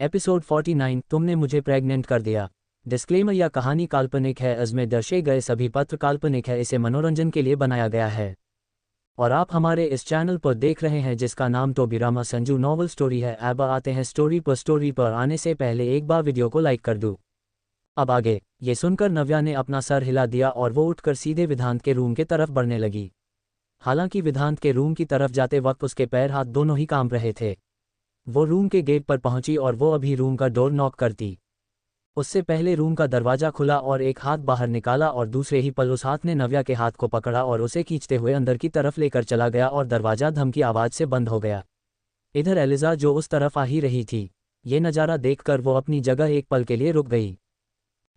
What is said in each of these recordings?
Episode 49 तुमने मुझे pregnant कर दिया। डिस्क्लेमर, यह कहानी काल्पनिक है। इसमें दर्शाए गए सभी पात्र काल्पनिक है। इसे मनोरंजन के लिए बनाया गया है और आप हमारे इस चैनल पर देख रहे हैं जिसका नाम टोबीरामा संजू नॉवल स्टोरी है। अब आते हैं स्टोरी पर। स्टोरी पर आने से पहले एक बार वीडियो को लाइक कर दूं। अब आगे। ये सुनकर नव्या ने अपना सर हिला दिया और वो उठकर सीधे विधांत के रूम के तरफ बढ़ने लगी। हालांकि विधांत के रूम की तरफ जाते वक्त उसके पैर हाथ दोनों ही कांप रहे थे। वो रूम के गेट पर पहुंची और वो अभी रूम का डोर नॉक करती, उससे पहले रूम का दरवाजा खुला और एक हाथ बाहर निकाला और दूसरे ही पल उस हाथ ने नव्या के हाथ को पकड़ा और उसे खींचते हुए अंदर की तरफ लेकर चला गया और दरवाजा धम की आवाज़ से बंद हो गया। इधर एलिजा जो उस तरफ आ ही रही थी, ये नज़ारा देखकर वो अपनी जगह एक पल के लिए रुक गई।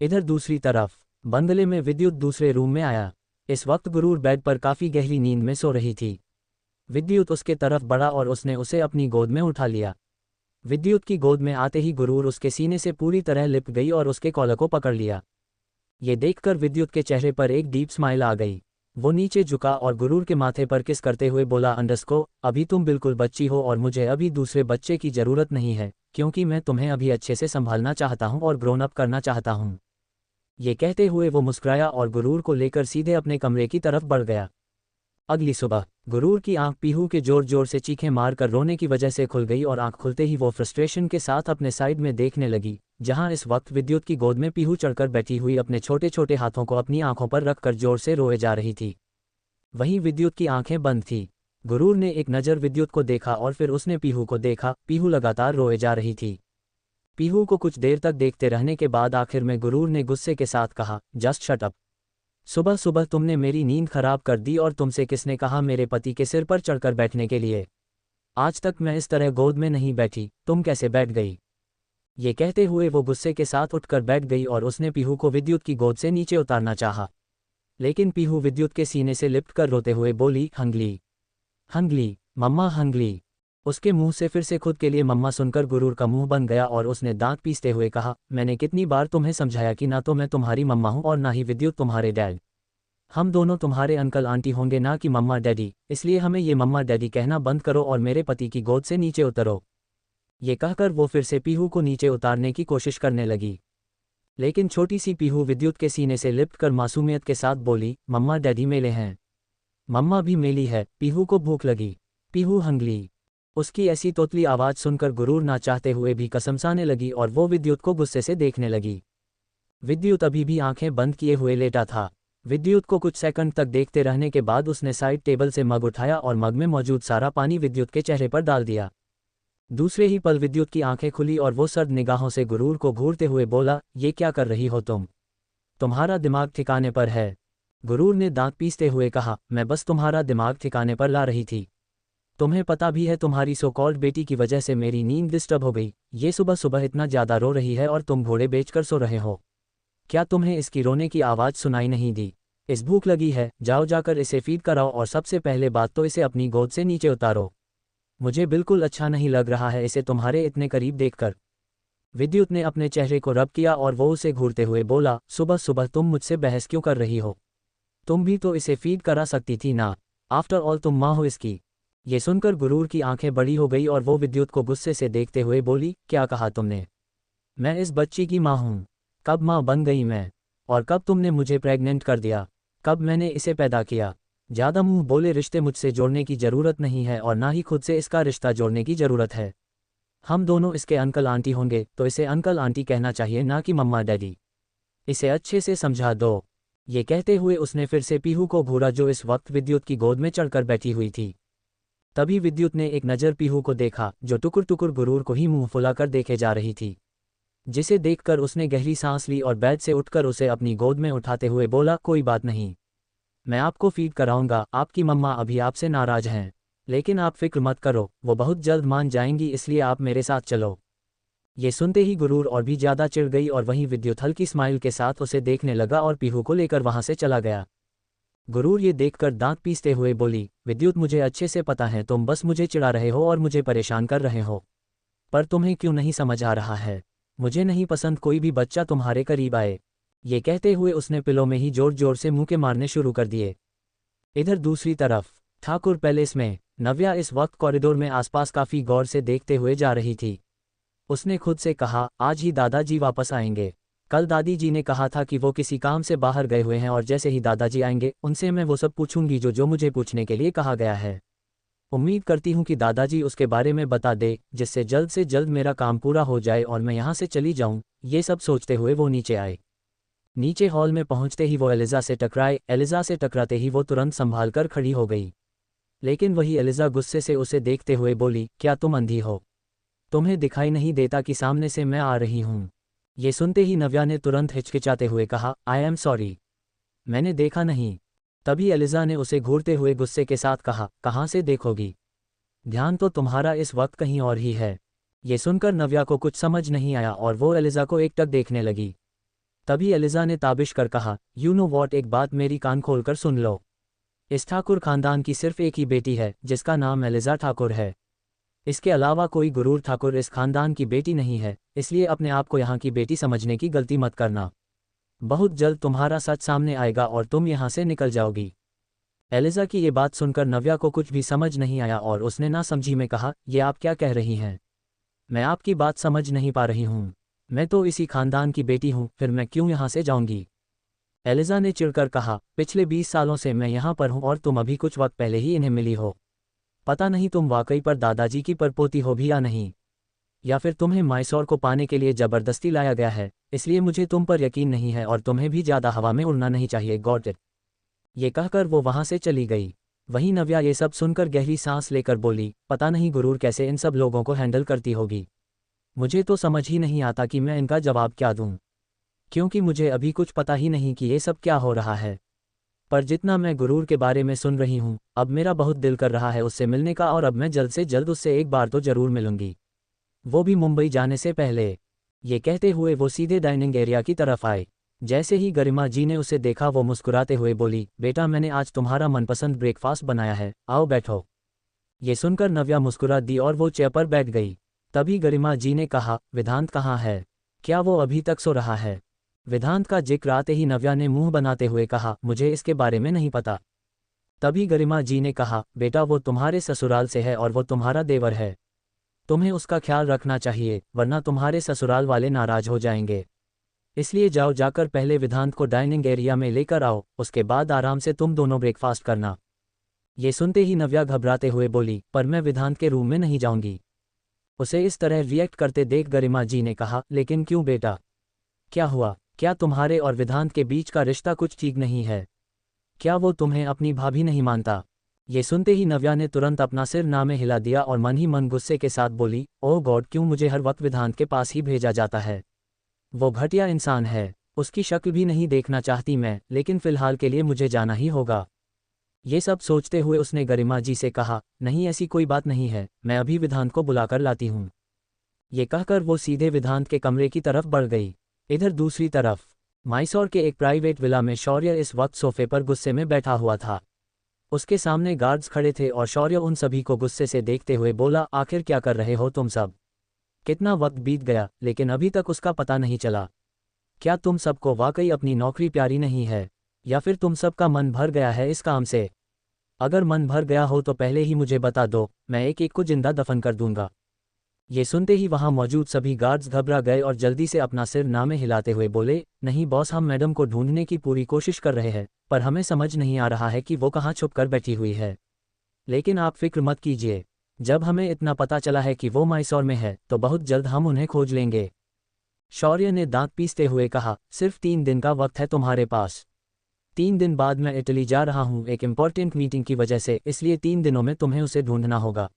इधर दूसरी तरफ बंगले में विद्युत दूसरे रूम में आया। इस वक्त गुरूर बेड पर काफ़ी गहरी नींद में सो रही थी। विद्युत उसके तरफ बढ़ा और उसने उसे अपनी गोद में उठा लिया। विद्युत की गोद में आते ही गुरूर उसके सीने से पूरी तरह लिपट गई और उसके कॉलर को पकड़ लिया। ये देखकर विद्युत के चेहरे पर एक डीप स्माइल आ गई। वो नीचे झुका और गुरूर के माथे पर किस करते हुए बोला, अंडरस्को, अभी तुम बिल्कुल बच्ची हो और मुझे अभी दूसरे बच्चे की ज़रूरत नहीं है, क्योंकि मैं तुम्हें अभी अच्छे से संभालना चाहता हूँ और ग्रोन अप करना चाहता हूँ। ये कहते हुए वो मुस्कुराया और गुरूर को लेकर सीधे अपने कमरे की तरफ बढ़ गया। अगली सुबह गुरूर की आंख पीहू के जोर जोर से चीखें मारकर रोने की वजह से खुल गई और आंख खुलते ही वो फ्रस्ट्रेशन के साथ अपने साइड में देखने लगी, जहां इस वक्त विद्युत की गोद में पीहू चढ़कर बैठी हुई अपने छोटे छोटे हाथों को अपनी आंखों पर रखकर जोर से रोए जा रही थी। वहीं विद्युत की आंखें बंद थी। गुरूर ने एक नज़र विद्युत को देखा और फिर उसने पीहू को देखा। पीहू लगातार रोए जा रही थी। पीहू को कुछ देर तक देखते रहने के बाद आखिर में गुरूर ने गुस्से के साथ कहा, जस्ट शट अप। सुबह सुबह तुमने मेरी नींद खराब कर दी और तुमसे किसने कहा मेरे पति के सिर पर चढ़कर बैठने के लिए? आज तक मैं इस तरह गोद में नहीं बैठी, तुम कैसे बैठ गई? ये कहते हुए वो गुस्से के साथ उठकर बैठ गई और उसने पीहू को विद्युत की गोद से नीचे उतारना चाहा, लेकिन पीहू विद्युत के सीने से लिपट कर रोते हुए बोली, हंगली हंगली मम्मा हंगली। उसके मुंह से फिर से खुद के लिए मम्मा सुनकर गुरूर का मुंह बन गया और उसने दांत पीसते हुए कहा, मैंने कितनी बार तुम्हें समझाया कि ना तो मैं तुम्हारी मम्मा हूं और ना ही विद्युत तुम्हारे डैड। हम दोनों तुम्हारे अंकल आंटी होंगे, ना कि मम्मा डैडी, इसलिए हमें ये मम्मा डैडी कहना बंद करो और मेरे पति की गोद से नीचे उतरो। ये कहकर वो फिर से पीहू को नीचे उतारने की कोशिश करने लगी, लेकिन छोटी सी पीहू विद्युत के सीने से लिपट कर मासूमियत के साथ बोली, मम्मा डैडी मेले हैं। मम्मा भी मेली है। पीहू को भूख लगी। पीहू हंगली। उसकी ऐसी तोतली आवाज़ सुनकर गुरूर ना चाहते हुए भी कसमसाने लगी और वो विद्युत को गुस्से से देखने लगी। विद्युत अभी भी आंखें बंद किए हुए लेटा था। विद्युत को कुछ सेकंड तक देखते रहने के बाद उसने साइड टेबल से मग उठाया और मग में मौजूद सारा पानी विद्युत के चेहरे पर डाल दिया। दूसरे ही पल विद्युत की आंखें खुली और वो सर्द निगाहों से गुरूर को घूरते हुए बोला, ये क्या कर रही हो तुम? तुम्हारा दिमाग ठिकाने पर है? गुरूर ने दांत पीसते हुए कहा, मैं बस तुम्हारा दिमाग ठिकाने पर ला रही थी। तुम्हें पता भी है तुम्हारी सो कॉल्ड बेटी की वजह से मेरी नींद डिस्टर्ब हो गई। ये सुबह सुबह इतना ज़्यादा रो रही है और तुम घोड़े बेचकर सो रहे हो। क्या तुम्हें इसकी रोने की आवाज़ सुनाई नहीं दी? इस भूख लगी है, जाओ जाकर इसे फीड कराओ और सबसे पहले बात तो इसे अपनी गोद से नीचे उतारो। मुझे बिल्कुल अच्छा नहीं लग रहा है इसे तुम्हारे इतने करीब देखकर। विद्युत ने अपने चेहरे को रब किया और वो उसे घूरते हुए बोला, सुबह सुबह तुम मुझसे बहस क्यों कर रही हो? तुम भी तो इसे फीड करा सकती थी ना, आफ्टर ऑल तुम माँ हो इसकी। ये सुनकर गुरूर की आंखें बड़ी हो गई और वो विद्युत को गुस्से से देखते हुए बोली, क्या कहा तुमने? मैं इस बच्ची की माँ हूँ। कब माँ बन गई मैं? और कब तुमने मुझे प्रेग्नेंट कर दिया? कब मैंने इसे पैदा किया? ज़्यादा मुंह बोले रिश्ते मुझसे जोड़ने की ज़रूरत नहीं है और ना ही खुद से इसका रिश्ता जोड़ने की ज़रूरत है। हम दोनों इसके अंकल आंटी होंगे तो इसे अंकल आंटी कहना चाहिए, ना कि मम्मा डैडी। इसे अच्छे से समझा दो। ये कहते हुए उसने फिर से पीहू को घूरा जो इस वक्त विद्युत की गोद में चढ़कर बैठी हुई थी। तभी विद्युत ने एक नज़र पीहू को देखा जो टुकुर टुकुर गुरूर को ही मुंह फुलाकर देखे जा रही थी, जिसे देखकर उसने गहरी सांस ली और बेड से उठकर उसे अपनी गोद में उठाते हुए बोला, कोई बात नहीं, मैं आपको फीड कराऊंगा। आपकी मम्मा अभी आपसे नाराज़ हैं, लेकिन आप फिक्र मत करो, वो बहुत जल्द मान जाएंगी, इसलिए आप मेरे साथ चलो। ये सुनते ही गुरूर और भी ज़्यादा चिढ़ गई और वहीं विद्युत हल्की स्माइल के साथ उसे देखने लगा और पीहू को लेकर वहाँ से चला गया। गुरूर ये देखकर दांत पीसते हुए बोली, विद्युत मुझे अच्छे से पता है तुम बस मुझे चिढ़ा रहे हो और मुझे परेशान कर रहे हो, पर तुम्हें क्यों नहीं समझ आ रहा है? मुझे नहीं पसंद कोई भी बच्चा तुम्हारे करीब आए। ये कहते हुए उसने पिलो में ही जोर जोर से मुंह के मारने शुरू कर दिए। इधर दूसरी तरफ ठाकुर पैलेस में नव्या इस वक्त कॉरिडोर में आसपास काफ़ी गौर से देखते हुए जा रही थी। उसने खुद से कहा, आज ही दादाजी वापस आएंगे। कल दादी जी ने कहा था कि वो किसी काम से बाहर गए हुए हैं और जैसे ही दादाजी आएंगे उनसे मैं वो सब पूछूंगी जो मुझे पूछने के लिए कहा गया है। उम्मीद करती हूँ कि दादाजी उसके बारे में बता दे, जिससे जल्द से जल्द मेरा काम पूरा हो जाए और मैं यहाँ से चली जाऊँ। ये सब सोचते हुए वो नीचे आए। नीचे हॉल में पहुँचते ही वो एलिजा से टकराए। एलिजा से टकराते ही वो तुरंत संभाल कर खड़ी हो गई। लेकिन वही एलिजा गुस्से से उसे देखते हुए बोली, क्या तुम अंधी हो? तुम्हें दिखाई नहीं देता कि सामने से मैं आ रही हूँ? ये सुनते ही नव्या ने तुरंत हिचकिचाते हुए कहा, आई एम सॉरी, मैंने देखा नहीं। तभी एलिजा ने उसे घूरते हुए गुस्से के साथ कहा, कहाँ से देखोगी? ध्यान तो तुम्हारा इस वक्त कहीं और ही है। ये सुनकर नव्या को कुछ समझ नहीं आया और वो एलिजा को एकटक देखने लगी। तभी एलिजा ने ताबिश कर कहा, यू नो वॉट, एक बात मेरी कान खोलकर सुन लो। इस ठाकुर खानदान की सिर्फ एक ही बेटी है जिसका नाम एलिजा ठाकुर है। इसके अलावा कोई गुरूर ठाकुर इस खानदान की बेटी नहीं है, इसलिए अपने आप को यहाँ की बेटी समझने की गलती मत करना। बहुत जल्द तुम्हारा सच सामने आएगा और तुम यहाँ से निकल जाओगी। एलिजा की ये बात सुनकर नव्या को कुछ भी समझ नहीं आया और उसने ना समझी में कहा, ये आप क्या कह रही हैं? मैं आपकी बात समझ नहीं पा रही हूँ। मैं तो इसी खानदान की बेटी हूँ, फिर मैं क्यों यहाँ से जाऊँगी? एलिजा ने चिढ़कर कहा, पिछले 20 सालों से मैं यहाँ पर हूँ और तुम अभी कुछ वक्त पहले ही इन्हें मिली हो। पता नहीं तुम वाकई पर दादाजी की परपोती हो भी या नहीं, या फिर तुम्हें माइसौर को पाने के लिए जबरदस्ती लाया गया है, इसलिए मुझे तुम पर यकीन नहीं है और तुम्हें भी ज़्यादा हवा में उड़ना नहीं चाहिए। Got it. ये कहकर वो वहाँ से चली गई। वहीं नव्या ये सब सुनकर गहरी सांस लेकर बोली, पता नहीं गुरूर कैसे इन सब लोगों को हैंडल करती होगी। मुझे तो समझ ही नहीं आता कि मैं इनका जवाब क्या दूँ, क्योंकि मुझे अभी कुछ पता ही नहीं कि ये सब क्या हो रहा है। पर जितना मैं गुरूर के बारे में सुन रही हूँ, अब मेरा बहुत दिल कर रहा है उससे मिलने का और अब मैं जल्द से जल्द उससे एक बार तो ज़रूर मिलूंगी, वो भी मुंबई जाने से पहले। ये कहते हुए वो सीधे डाइनिंग एरिया की तरफ आए। जैसे ही गरिमा जी ने उसे देखा वो मुस्कुराते हुए बोली, बेटा मैंने आज तुम्हारा मनपसंद ब्रेकफास्ट बनाया है, आओ बैठो। ये सुनकर नव्या मुस्कुरा दी और वो चेयर पर बैठ गई। तभी गरिमा जी ने कहा, विधांत कहाँ है? क्या वो अभी तक सो रहा है? विधांत का जिक्र आते ही नव्या ने मुंह बनाते हुए कहा, मुझे इसके बारे में नहीं पता। तभी गरिमा जी ने कहा, बेटा वो तुम्हारे ससुराल से है और वो तुम्हारा देवर है, तुम्हें उसका ख्याल रखना चाहिए, वरना तुम्हारे ससुराल वाले नाराज हो जाएंगे। इसलिए जाओ, जाकर पहले विधांत को डाइनिंग एरिया में लेकर आओ, उसके बाद आराम से तुम दोनों ब्रेकफास्ट करना। ये सुनते ही नव्या घबराते हुए बोली, पर मैं विधांत के रूम में नहीं जाऊंगी। उसे इस तरह रिएक्ट करते देख गरिमा जी ने कहा, लेकिन क्यों बेटा, क्या हुआ? क्या तुम्हारे और विधांत के बीच का रिश्ता कुछ ठीक नहीं है? क्या वो तुम्हें अपनी भाभी नहीं मानता? ये सुनते ही नव्या ने तुरंत अपना सिर ना में हिला दिया और मन ही मन गुस्से के साथ बोली, ओह गॉड, क्यों मुझे हर वक्त विधांत के पास ही भेजा जाता है? वो घटिया इंसान है, उसकी शक्ल भी नहीं देखना चाहती मैं, लेकिन फिलहाल के लिए मुझे जाना ही होगा। ये सब सोचते हुए उसने गरिमा जी से कहा, नहीं ऐसी कोई बात नहीं है, मैं अभी विधांत को बुलाकर लाती हूँ। ये कहकर वो सीधे विधांत के कमरे की तरफ बढ़ गई। इधर दूसरी तरफ माइसौर के एक प्राइवेट विला में शौर्य इस वक्त सोफे पर गुस्से में बैठा हुआ था। उसके सामने गार्ड्स खड़े थे और शौर्य उन सभी को गुस्से से देखते हुए बोला, आखिर क्या कर रहे हो तुम सब? कितना वक्त बीत गया लेकिन अभी तक उसका पता नहीं चला। क्या तुम सबको वाकई अपनी नौकरी प्यारी नहीं है, या फिर तुम सबका मन भर गया है इस काम से? अगर मन भर गया हो तो पहले ही मुझे बता दो, मैं एक एक को जिंदा दफन कर दूंगा। ये सुनते ही वहां मौजूद सभी गार्ड्स घबरा गए और जल्दी से अपना सिर ना में हिलाते हुए बोले, नहीं बॉस, हम मैडम को ढूंढने की पूरी कोशिश कर रहे हैं, पर हमें समझ नहीं आ रहा है कि वो कहाँ छुप कर बैठी हुई है। लेकिन आप फिक्र मत कीजिए, जब हमें इतना पता चला है कि वो माइसौर में है तो बहुत जल्द हम उन्हें खोज लेंगे। शौर्य ने दांत पीसते हुए कहा, सिर्फ 3 दिन का वक्त है तुम्हारे पास। 3 दिन बाद मैं इटली जा रहा हूँ एक इम्पॉर्टेंट मीटिंग की वजह से, इसलिए 3 दिनों में तुम्हें उसे ढूंढना होगा।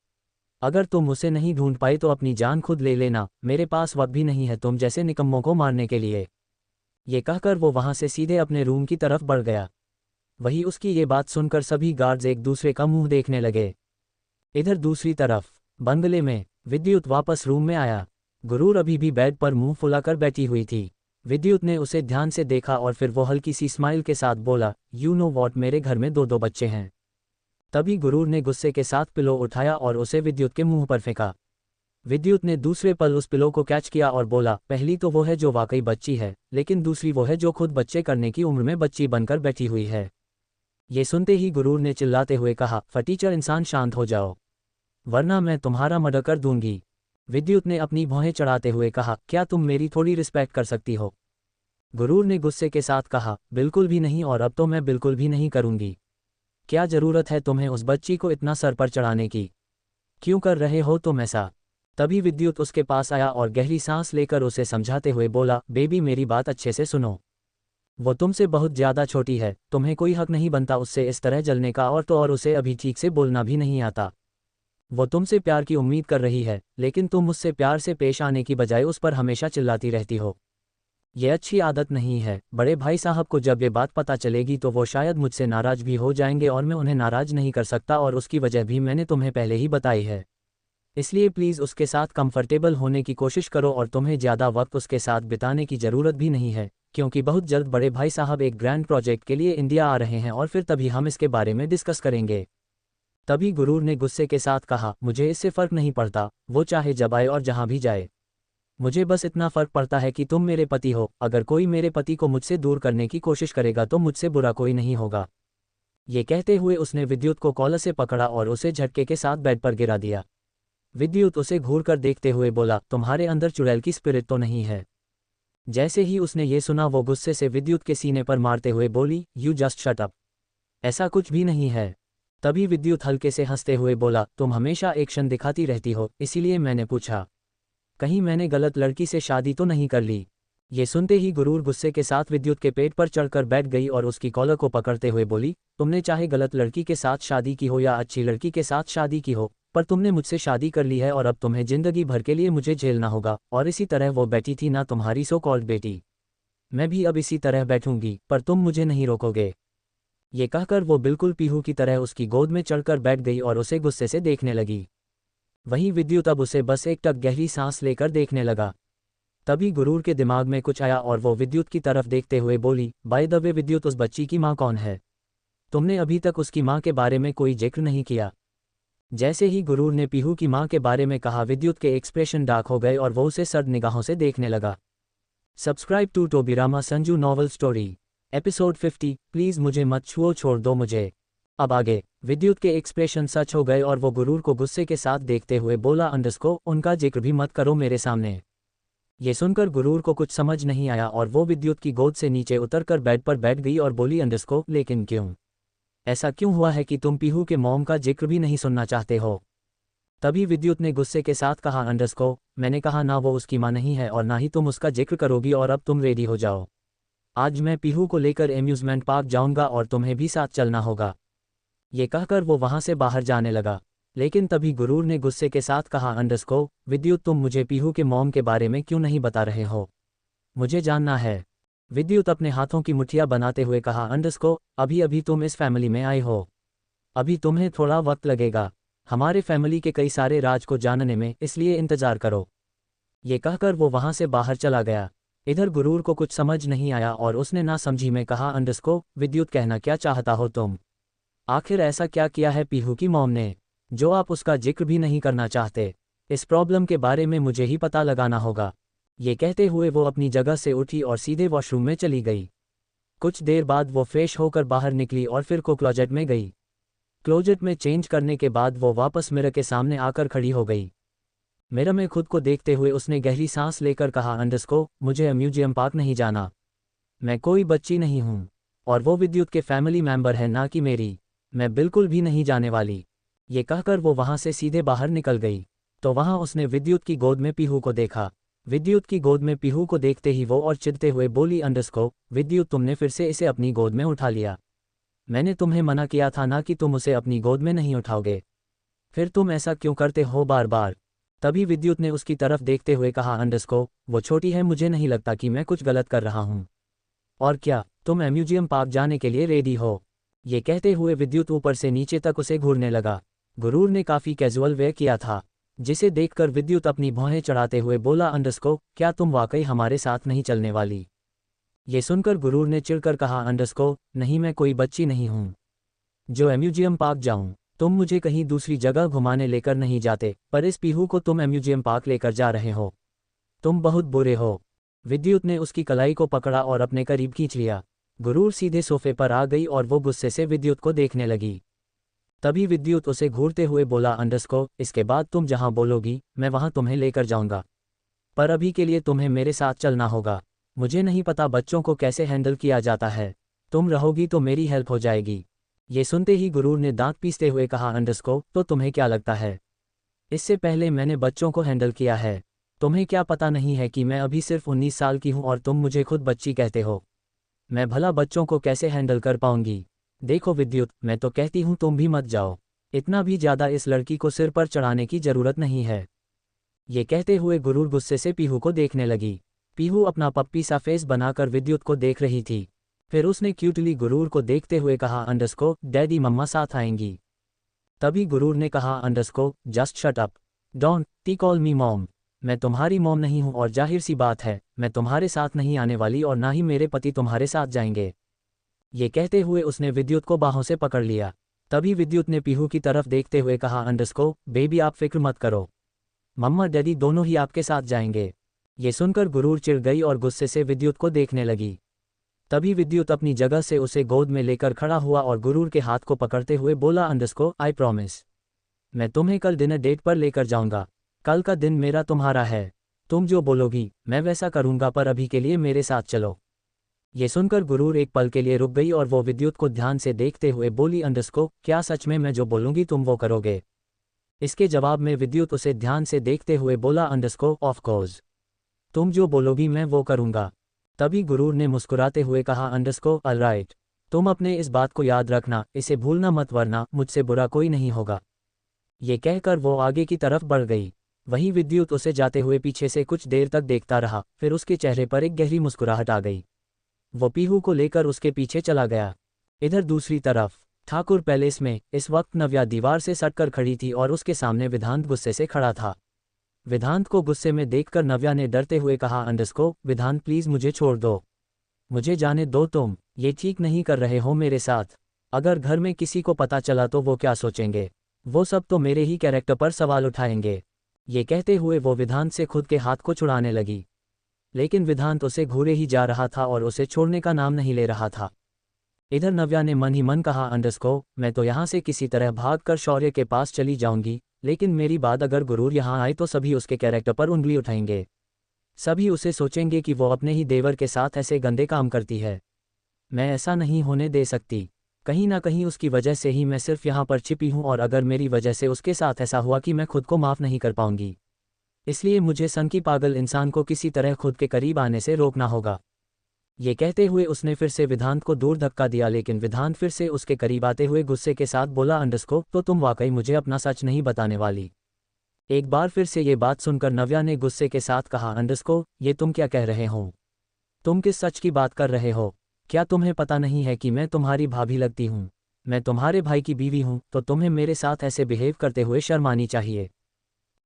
अगर तुम उसे नहीं ढूंढ पाए तो अपनी जान खुद ले लेना, मेरे पास वक्त भी नहीं है तुम जैसे निकम्मों को मारने के लिए। ये कहकर वो वहां से सीधे अपने रूम की तरफ बढ़ गया। वही उसकी ये बात सुनकर सभी गार्ड्स एक दूसरे का मुंह देखने लगे। इधर दूसरी तरफ बंगले में विद्युत वापस रूम में आया। गुरूर अभी भी बेड पर मुंह फुलाकर बैठी हुई थी। विद्युत ने उसे ध्यान से देखा और फिर वो हल्की सी स्माइल के साथ बोला, यू नो वॉट, मेरे घर में 2 बच्चे हैं। तभी गुरूर ने गुस्से के साथ पिलो उठाया और उसे विद्युत के मुंह पर फेंका। विद्युत ने दूसरे पल उस पिलो को कैच किया और बोला, पहली तो वो है जो वाकई बच्ची है, लेकिन दूसरी वो है जो खुद बच्चे करने की उम्र में बच्ची बनकर बैठी हुई है। ये सुनते ही गुरूर ने चिल्लाते हुए कहा, फटीचर इंसान, शांत हो जाओ, वरना मैं तुम्हारा मर्डर कर दूंगी। विद्युत ने अपनी भौहें चढ़ाते हुए कहा, क्या तुम मेरी थोड़ी रिस्पेक्ट कर सकती हो? गुरूर ने गुस्से के साथ कहा, बिल्कुल भी नहीं, और अब तो मैं बिल्कुल भी नहीं करूंगी। क्या जरूरत है तुम्हें उस बच्ची को इतना सर पर चढ़ाने की? क्यों कर रहे हो तुम ऐसा? तभी विद्युत उसके पास आया और गहरी सांस लेकर उसे समझाते हुए बोला, बेबी मेरी बात अच्छे से सुनो। वो तुमसे बहुत ज़्यादा छोटी है, तुम्हें कोई हक नहीं बनता उससे इस तरह जलने का, और तो और उसे अभी ठीक से बोलना भी नहीं आता। वो तुमसे प्यार की उम्मीद कर रही है, लेकिन तुम मुझसे प्यार से पेश आने की बजाय उस पर हमेशा चिल्लाती रहती हो। ये अच्छी आदत नहीं है। बड़े भाई साहब को जब ये बात पता चलेगी तो वो शायद मुझसे नाराज़ भी हो जाएंगे, और मैं उन्हें नाराज़ नहीं कर सकता, और उसकी वजह भी मैंने तुम्हें पहले ही बताई है। इसलिए प्लीज़ उसके साथ कंफर्टेबल होने की कोशिश करो, और तुम्हें ज़्यादा वक्त उसके साथ बिताने की ज़रूरत भी नहीं है, क्योंकि बहुत जल्द बड़े भाई साहब एक ग्रैंड प्रोजेक्ट के लिए इंडिया आ रहे हैं, और फिर तभी हम इसके बारे में डिस्कस करेंगे। तभी गुरूर ने गुस्से के साथ कहा, मुझे इससे फ़र्क नहीं पड़ता, वो चाहे जब आए और जहाँ भी जाए। मुझे बस इतना फ़र्क पड़ता है कि तुम मेरे पति हो। अगर कोई मेरे पति को मुझसे दूर करने की कोशिश करेगा तो मुझसे बुरा कोई नहीं होगा। ये कहते हुए उसने विद्युत को कॉलर से पकड़ा और उसे झटके के साथ बेड पर गिरा दिया। विद्युत उसे घूरकर देखते हुए बोला, तुम्हारे अंदर चुड़ैल की स्पिरिट तो नहीं है? जैसे ही उसने ये सुना वो गुस्से से विद्युत के सीने पर मारते हुए बोली, यू जस्ट शट अप। ऐसा कुछ भी नहीं है। तभी विद्युत हल्के से हंसते हुए बोला, तुम हमेशा एक्शन दिखाती रहती हो, इसीलिए मैंने पूछा, कहीं मैंने गलत लड़की से शादी तो नहीं कर ली? ये सुनते ही गुरूर गुस्से के साथ विद्युत के पेट पर चढ़कर बैठ गई और उसकी कॉलर को पकड़ते हुए बोली, तुमने चाहे गलत लड़की के साथ शादी की हो या अच्छी लड़की के साथ शादी की हो, पर तुमने मुझसे शादी कर ली है, और अब तुम्हें जिंदगी भर के लिए मुझे झेलना होगा। और इसी तरह वो बैठी थी ना तुम्हारी सो कॉल्ड बेटी, मैं भी अब इसी तरह बैठूंगी, पर तुम मुझे नहीं रोकोगे। ये कहकर वो बिल्कुल पीहू की तरह उसकी गोद में चढ़कर बैठ गई और उसे गुस्से से देखने लगी। वहीं विद्युत अब उसे बस एक टक गहरी सांस लेकर देखने लगा। तभी गुरूर के दिमाग में कुछ आया और वो विद्युत की तरफ देखते हुए बोली, बाय द वे विद्युत, उस बच्ची की माँ कौन है? तुमने अभी तक उसकी माँ के बारे में कोई जिक्र नहीं किया। जैसे ही गुरूर ने पीहू की माँ के बारे में कहा, विद्युत के एक्सप्रेशन डार्क हो गए और वो उसे सर्द निगाहों से देखने लगा। Subscribe to Tobirama Sanju novel story episode 50। Please मुझे मत छुओ, छोड़ दो मुझे। अब आगे। विद्युत के एक्सप्रेशन सच हो गए और वो गुरूर को गुस्से के साथ देखते हुए बोला, अंडरस्को, उनका जिक्र भी मत करो मेरे सामने। ये सुनकर गुरूर को कुछ समझ नहीं आया और वो विद्युत की गोद से नीचे उतरकर बेड पर बैठ गई और बोली, अंडरस्को, लेकिन क्यों? ऐसा क्यों हुआ है कि तुम पीहू के मॉम का जिक्र भी नहीं सुनना चाहते हो? तभी विद्युत ने गुस्से के साथ कहा, अंडरस्को, मैंने कहा ना वो उसकी माँ नहीं है और ना ही तुम उसका जिक्र करोगी, और अब तुम रेडी हो जाओ। आज मैं पीहू को लेकर एम्यूजमेंट पार्क जाऊंगा और तुम्हें भी साथ चलना होगा। ये कहकर वो वहां से बाहर जाने लगा। लेकिन तभी गुरूर ने गुस्से के साथ कहा, अंडरस्को, विद्युत, तुम मुझे पीहू के मॉम के बारे में क्यों नहीं बता रहे हो? मुझे जानना है। विद्युत अपने हाथों की मुठ्ठियां बनाते हुए कहा, अंडरस्को, अभी अभी तुम इस फैमिली में आए हो, अभी तुम्हें थोड़ा वक्त लगेगा हमारे फैमिली के कई सारे राज को जानने में, इसलिए इंतजार करो। ये कहकर वो वहां से बाहर चला गया। इधर गुरूर को कुछ समझ नहीं आया और उसने ना समझी में कहा, अंडरस्को, विद्युत, कहना क्या चाहता हो तुम? आखिर ऐसा क्या किया है पीहू की मॉम ने जो आप उसका जिक्र भी नहीं करना चाहते? इस प्रॉब्लम के बारे में मुझे ही पता लगाना होगा। ये कहते हुए वो अपनी जगह से उठी और सीधे वॉशरूम में चली गई। कुछ देर बाद वो फ्रेश होकर बाहर निकली और फिर को क्लोजेट में गई। क्लोजेट में चेंज करने के बाद वो वापस मिरर के सामने आकर खड़ी हो गई। मिरर में खुद को देखते हुए उसने गहरी सांस लेकर कहा, अंडरस्को, मुझे म्यूजियम पार्क नहीं जाना। मैं कोई बच्ची नहीं हूँ, और वो विद्युत के फैमिली मेंबर है ना कि मेरी। मैं बिल्कुल भी नहीं जाने वाली। ये कहकर वो वहां से सीधे बाहर निकल गई। तो वहां उसने विद्युत की गोद में पीहू को देखा। विद्युत की गोद में पीहू को देखते ही वो और चिढ़ते हुए बोली, अंडरस्को, विद्युत, तुमने फिर से इसे अपनी गोद में उठा लिया। मैंने तुम्हें मना किया था ना कि तुम उसे अपनी गोद में नहीं उठाओगे, फिर तुम ऐसा क्यों करते हो बार बार? तभी विद्युत ने उसकी तरफ देखते हुए कहा, अंडरस्को, वो छोटी है, मुझे नहीं लगता कि मैं कुछ गलत कर रहा हूँ। और क्या तुम म्यूजियम पार्क जाने के लिए रेडी हो? ये कहते हुए विद्युत ऊपर से नीचे तक उसे घूरने लगा। गुरूर ने काफ़ी कैजुअल वेयर किया था, जिसे देखकर विद्युत अपनी भौहें चढ़ाते हुए बोला, अंडरस्को, क्या तुम वाकई हमारे साथ नहीं चलने वाली? ये सुनकर गुरूर ने चिढ़कर कहा, अंडरस्को, नहीं, मैं कोई बच्ची नहीं हूँ जो म्यूजियम पार्क जाऊँ। तुम मुझे कहीं दूसरी जगह घुमाने लेकर नहीं जाते, पर इस पीहू को तुम म्यूजियम पार्क लेकर जा रहे हो। तुम बहुत बुरे हो। विद्युत ने उसकी कलाई को पकड़ा और अपने करीब खींच लिया। गुरूर सीधे सोफे पर आ गई और वो गुस्से से विद्युत को देखने लगी। तभी विद्युत उसे घूरते हुए बोला अंडरस्को, इसके बाद तुम जहां बोलोगी मैं वहां तुम्हें लेकर जाऊंगा, पर अभी के लिए तुम्हें मेरे साथ चलना होगा। मुझे नहीं पता बच्चों को कैसे हैंडल किया जाता है, तुम रहोगी तो मेरी हेल्प हो जाएगी। ये सुनते ही गुरूर ने दांत पीसते हुए कहा अंडरस्को, तो तुम्हें क्या लगता है, इससे पहले मैंने बच्चों को हैंडल किया है। तुम्हें क्या पता नहीं है कि मैं अभी सिर्फ 19 साल की हूं और तुम मुझे खुद बच्ची कहते हो। मैं भला बच्चों को कैसे हैंडल कर पाऊंगी। देखो विद्युत, मैं तो कहती हूं तुम भी मत जाओ, इतना भी ज़्यादा इस लड़की को सिर पर चढ़ाने की ज़रूरत नहीं है। ये कहते हुए गुरूर गुस्से से पीहू को देखने लगी। पीहू अपना पप्पी सा फेस बनाकर विद्युत को देख रही थी। फिर उसने क्यूटली गुरूर को देखते हुए कहा अंडरस्को, डैडी मम्मा साथ आएंगी। तभी गुरूर ने कहा अंडरस्को, just shut up, don't T call me mom. मैं तुम्हारी मॉम नहीं हूं और जाहिर सी बात है मैं तुम्हारे साथ नहीं आने वाली और ना ही मेरे पति तुम्हारे साथ जाएंगे। ये कहते हुए उसने विद्युत को बाहों से पकड़ लिया। तभी विद्युत ने पीहू की तरफ देखते हुए कहा अंडरस्को, बेबी आप फिक्र मत करो, मम्मा डैडी दोनों ही आपके साथ जाएंगे। ये सुनकर गुरूर चिढ़ गई और गुस्से से विद्युत को देखने लगी। तभी विद्युत अपनी जगह से उसे गोद में लेकर खड़ा हुआ और गुरूर के हाथ को पकड़ते हुए बोला अंडरस्को, आई प्रॉमिस, मैं तुम्हें कल डिनर डेट पर लेकर जाऊंगा। कल का दिन मेरा तुम्हारा है, तुम जो बोलोगी मैं वैसा करूंगा, पर अभी के लिए मेरे साथ चलो। ये सुनकर गुरूर एक पल के लिए रुक गई और वो विद्युत को ध्यान से देखते हुए बोली अंडरस्को, क्या सच में मैं जो बोलूंगी तुम वो करोगे। इसके जवाब में विद्युत उसे ध्यान से देखते हुए बोला अंडरस्को, ऑफ कोर्स, तुम जो बोलोगी मैं वो करूंगा। तभी गुरूर ने मुस्कुराते हुए कहा अंडरस्को, ऑलराइट, तुम अपने इस बात को याद रखना, इसे भूलना मत वरना मुझसे बुरा कोई नहीं होगा। ये कहकर वो आगे की तरफ बढ़ गई। वहीं विद्युत उसे जाते हुए पीछे से कुछ देर तक देखता रहा, फिर उसके चेहरे पर एक गहरी मुस्कुराहट आ गई। वो पीहू को लेकर उसके पीछे चला गया। इधर दूसरी तरफ ठाकुर पैलेस में इस वक्त नव्या दीवार से सटकर खड़ी थी और उसके सामने विधांत गुस्से से खड़ा था। विधांत को गुस्से में देखकर नव्या ने डरते हुए कहा अंडरस्को, विधांत प्लीज मुझे छोड़ दो, मुझे जाने दो, तुम ये ठीक नहीं कर रहे हो मेरे साथ। अगर घर में किसी को पता चला तो वो क्या सोचेंगे, वो सब तो मेरे ही कैरेक्टर पर सवाल उठाएंगे। ये कहते हुए वो विधांत से खुद के हाथ को छुड़ाने लगी, लेकिन विधांत उसे घूरे ही जा रहा था और उसे छोड़ने का नाम नहीं ले रहा था। इधर नव्या ने मन ही मन कहा अंडरस्को, मैं तो यहाँ से किसी तरह भागकर शौर्य के पास चली जाऊंगी, लेकिन मेरी बात अगर गुरूर यहाँ आए तो सभी उसके कैरेक्टर पर उंगली उठाएंगे, सभी उसे सोचेंगे कि वो अपने ही देवर के साथ ऐसे गंदे काम करती है। मैं ऐसा नहीं होने दे सकती, कहीं ना कहीं उसकी वजह से ही मैं सिर्फ यहाँ पर छिपी हूँ और अगर मेरी वजह से उसके साथ ऐसा हुआ कि मैं खुद को माफ़ नहीं कर पाऊंगी, इसलिए मुझे सन की पागल इंसान को किसी तरह खुद के करीब आने से रोकना होगा। ये कहते हुए उसने फिर से विधांत को दूर धक्का दिया, लेकिन विधांत फिर से उसके करीब आते हुए गुस्से के साथ बोला अंडरस्को, तो तुम वाकई मुझे अपना सच नहीं बताने वाली। एक बार फिर से ये बात सुनकर नव्या ने गुस्से के साथ कहा अंडरस्को, ये तुम क्या कह रहे हो, तुम किस सच की बात कर रहे हो। क्या तुम्हें पता नहीं है कि मैं तुम्हारी भाभी लगती हूँ, मैं तुम्हारे भाई की बीवी हूँ, तो तुम्हें मेरे साथ ऐसे बिहेव करते हुए शर्म आनी चाहिए।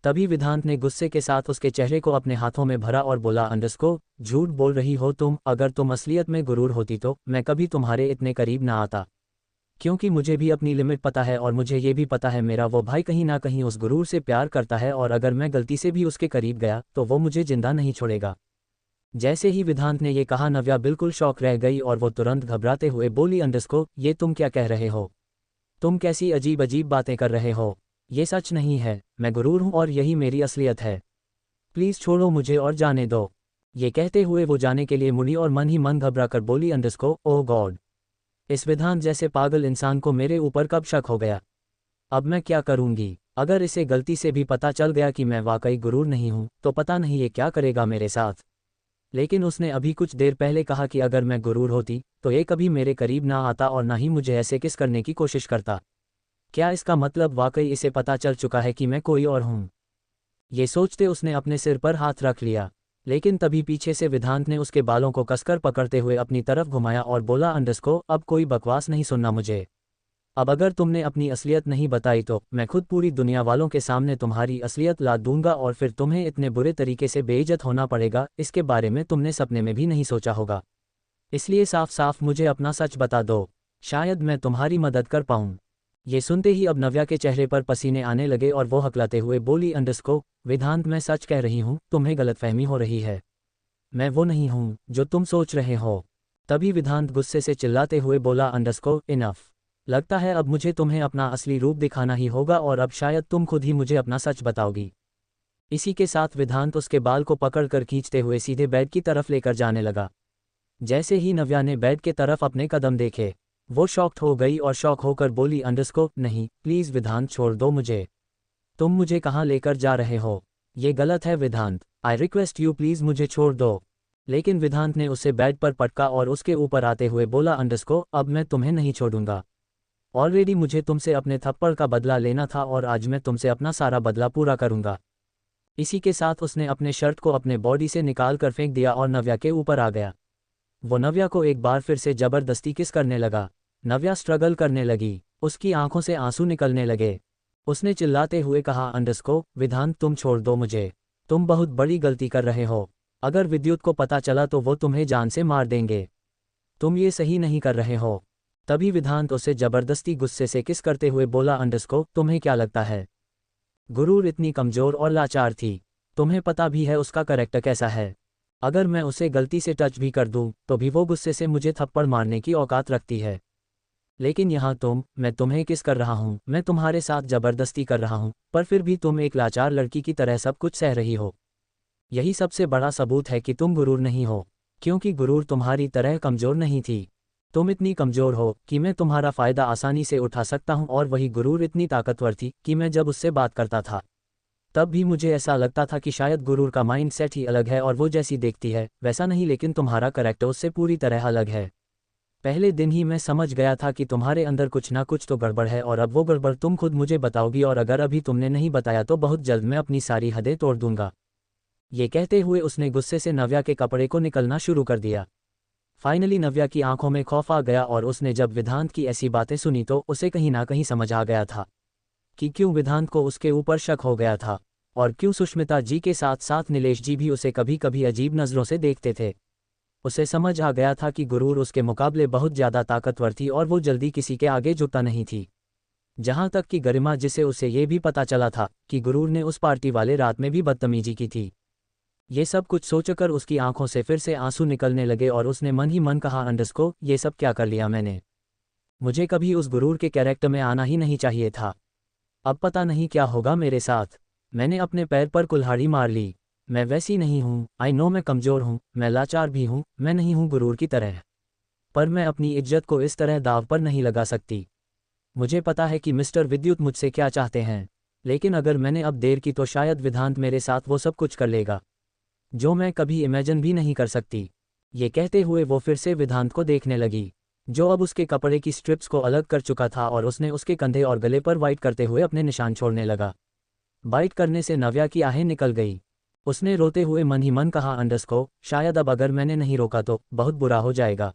तभी विधांत ने गुस्से के साथ उसके चेहरे को अपने हाथों में भरा और बोला अंडरस्को, झूठ बोल रही हो तुम, अगर तुम असलियत में गुरूर होती तो मैं कभी तुम्हारे इतने करीब ना आता, क्योंकि मुझे भी अपनी लिमिट पता है और मुझे ये भी पता है मेरा वो भाई कहीं ना कहीं उस गुरूर से प्यार करता है और अगर मैं गलती से भी उसके करीब गया तो वो मुझे जिंदा नहीं छोड़ेगा। जैसे ही विधांत ने ये कहा नव्या बिल्कुल शॉक रह गई और वो तुरंत घबराते हुए बोली अंडरस्को, ये तुम क्या कह रहे हो, तुम कैसी अजीब अजीब बातें कर रहे हो, ये सच नहीं है, मैं गुरूर हूँ और यही मेरी असलियत है, प्लीज़ छोड़ो मुझे और जाने दो। ये कहते हुए वो जाने के लिए मुड़ी और मन ही मन घबरा कर बोली अंडरस्को, ओह गॉड, इस विधांत जैसे पागल इंसान को मेरे ऊपर कब शक हो गया, अब मैं क्या करूंगी। अगर इसे गलती से भी पता चल गया कि मैं वाकई गुरूर नहीं हूं तो पता नहीं ये क्या करेगा मेरे साथ। लेकिन उसने अभी कुछ देर पहले कहा कि अगर मैं गुरूर होती तो ये कभी मेरे करीब ना आता और ना ही मुझे ऐसे किस करने की कोशिश करता। क्या इसका मतलब वाकई इसे पता चल चुका है कि मैं कोई और हूं। ये सोचते उसने अपने सिर पर हाथ रख लिया, लेकिन तभी पीछे से विधांत ने उसके बालों को कसकर पकड़ते हुए अपनी तरफ घुमाया और बोला अंडरस्को, अब कोई बकवास नहीं सुनना मुझे, अब अगर तुमने अपनी असलियत नहीं बताई तो मैं खुद पूरी दुनिया वालों के सामने तुम्हारी असलियत ला दूंगा और फिर तुम्हें इतने बुरे तरीके से बेइज्जत होना पड़ेगा, इसके बारे में तुमने सपने में भी नहीं सोचा होगा। इसलिए साफ साफ मुझे अपना सच बता दो, शायद मैं तुम्हारी मदद कर पाऊँ। ये सुनते ही अब नव्या के चेहरे पर पसीने आने लगे और वो हकलाते हुए बोली अंडरस्को, विधांत मैं सच कह रही हूँ, तुम्हें गलतफहमी हो रही है, मैं वो नहीं हूँ जो तुम सोच रहे हो। तभी विधांत गुस्से से चिल्लाते हुए बोला अंडरस्को, इनफ, लगता है अब मुझे तुम्हें अपना असली रूप दिखाना ही होगा और अब शायद तुम खुद ही मुझे अपना सच बताओगी। इसी के साथ विधांत उसके बाल को पकड़कर खींचते हुए सीधे बेड की तरफ लेकर जाने लगा। जैसे ही नव्या ने बेड के तरफ अपने कदम देखे, वो शॉक्ड हो गई और शॉक होकर बोली अंडरस्को नहीं प्लीज़ विधांत छोड़ दो मुझे। तुम मुझे कहाँ लेकर जा रहे हो? ये गलत है विधांत, आई रिक्वेस्ट यू प्लीज़ मुझे छोड़ दो। लेकिन विधांत ने उसे बेड पर पटका और उसके ऊपर आते हुए बोला अंडरस्को अब मैं तुम्हें नहीं छोड़ूंगा। ऑलरेडी मुझे तुमसे अपने थप्पड़ का बदला लेना था और आज मैं तुमसे अपना सारा बदला पूरा करूंगा। इसी के साथ उसने अपने शर्ट को अपने बॉडी से निकाल कर फेंक दिया और नव्या के ऊपर आ गया। वो नव्या को एक बार फिर से जबरदस्ती किस करने लगा। नव्या स्ट्रगल करने लगी, उसकी आंखों से आंसू निकलने लगे। उसने चिल्लाते हुए कहा अंडरस्को विधांत तुम छोड़ दो मुझे, तुम बहुत बड़ी गलती कर रहे हो। अगर विद्युत को पता चला तो वो तुम्हें जान से मार देंगे। तुम ये सही नहीं कर रहे हो। तभी विधांत उसे जबरदस्ती गुस्से से किस करते हुए बोला अंडरस्को तुम्हें क्या लगता है गुरूर इतनी कमज़ोर और लाचार थी? तुम्हें पता भी है उसका करैक्टर कैसा है। अगर मैं उसे गलती से टच भी कर दूं तो भी वो गुस्से से मुझे थप्पड़ मारने की औकात रखती है। लेकिन यहाँ मैं तुम्हें किस कर रहा हूँ, मैं तुम्हारे साथ जबरदस्ती कर रहा हूँ, पर फिर भी तुम एक लाचार लड़की की तरह सब कुछ सह रही हो। यही सबसे बड़ा सबूत है कि तुम गुरूर नहीं हो, क्योंकि गुरूर तुम्हारी तरह कमज़ोर नहीं थी। तुम इतनी कमज़ोर हो कि मैं तुम्हारा फ़ायदा आसानी से उठा सकता हूँ और वही गुरूर इतनी ताकतवर थी कि मैं जब उससे बात करता था तब भी मुझे ऐसा लगता था कि शायद गुरूर का माइंड सेट ही अलग है और वो जैसी देखती है वैसा नहीं, लेकिन तुम्हारा करैक्टर उससे पूरी तरह अलग है। पहले दिन ही मैं समझ गया था कि तुम्हारे अंदर कुछ ना कुछ तो गड़बड़ है और अब वो गड़बड़ तुम खुद मुझे बताओगी और अगर अभी तुमने नहीं बताया तो बहुत जल्द मैं अपनी सारी हदें तोड़ दूंगा। ये कहते हुए उसने गुस्से से नव्या के कपड़े को निकलना शुरू कर दिया। फाइनली नव्या की आंखों में खौफ आ गया और उसने जब विधांत की ऐसी बातें सुनी तो उसे कहीं ना कहीं समझ आ गया था कि क्यों विधांत को उसके ऊपर शक हो गया था और क्यों सुष्मिता जी के साथ साथ नीलेश जी भी उसे कभी कभी अजीब नज़रों से देखते थे। उसे समझ आ गया था कि गुरूर उसके मुकाबले बहुत ज़्यादा ताकतवर थी और वो जल्दी किसी के आगे झुकता नहीं थी। जहाँ तक कि गरिमा, जिसे उसे ये भी पता चला था कि गुरूर ने उस पार्टी वाले रात में भी बदतमीजी की थी। ये सब कुछ सोचकर उसकी आंखों से फिर से आंसू निकलने लगे और उसने मन ही मन कहा अंडरस्को ये सब क्या कर लिया मैंने, मुझे कभी उस गुरूर के कैरेक्टर में आना ही नहीं चाहिए था। अब पता नहीं क्या होगा मेरे साथ। मैंने अपने पैर पर कुल्हाड़ी मार ली। मैं वैसी नहीं हूँ, आई नो मैं कमज़ोर हूँ, मैं लाचार भी हूँ, मैं नहीं हूँ गुरूर की तरह, पर मैं अपनी इज्जत को इस तरह दाव पर नहीं लगा सकती। मुझे पता है कि मिस्टर विद्युत मुझसे क्या चाहते हैं, लेकिन अगर मैंने अब देर की तो शायद विधांत मेरे साथ वो सब कुछ कर लेगा जो मैं कभी इमेजिन भी नहीं कर सकती। ये कहते हुए वो फिर से विधांत को देखने लगी, जो अब उसके कपड़े की स्ट्रिप्स को अलग कर चुका था और उसने उसके कंधे और गले पर वाइट करते हुए अपने निशान छोड़ने लगा। बाइट करने से नव्या की आहें निकल गई। उसने रोते हुए मन ही मन कहा अंडरस्को शायद अब अगर मैंने नहीं रोका तो बहुत बुरा हो जाएगा।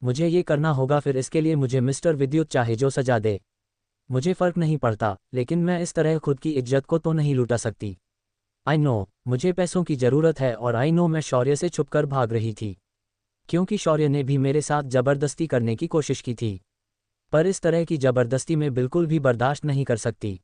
मुझे ये करना होगा, फिर इसके लिए मुझे मिस्टर विद्युत चाहे जो सजा दे, मुझे फ़र्क नहीं पड़ता, लेकिन मैं इस तरह खुद की इज्जत को तो नहीं लूटा सकती। आई नो मुझे पैसों की ज़रूरत है और आई नो मैं शौर्य से छुपकर भाग रही थी, क्योंकि शौर्य ने भी मेरे साथ ज़बरदस्ती करने की कोशिश की थी, पर इस तरह की ज़बरदस्ती मैं बिल्कुल भी बर्दाश्त नहीं कर सकती।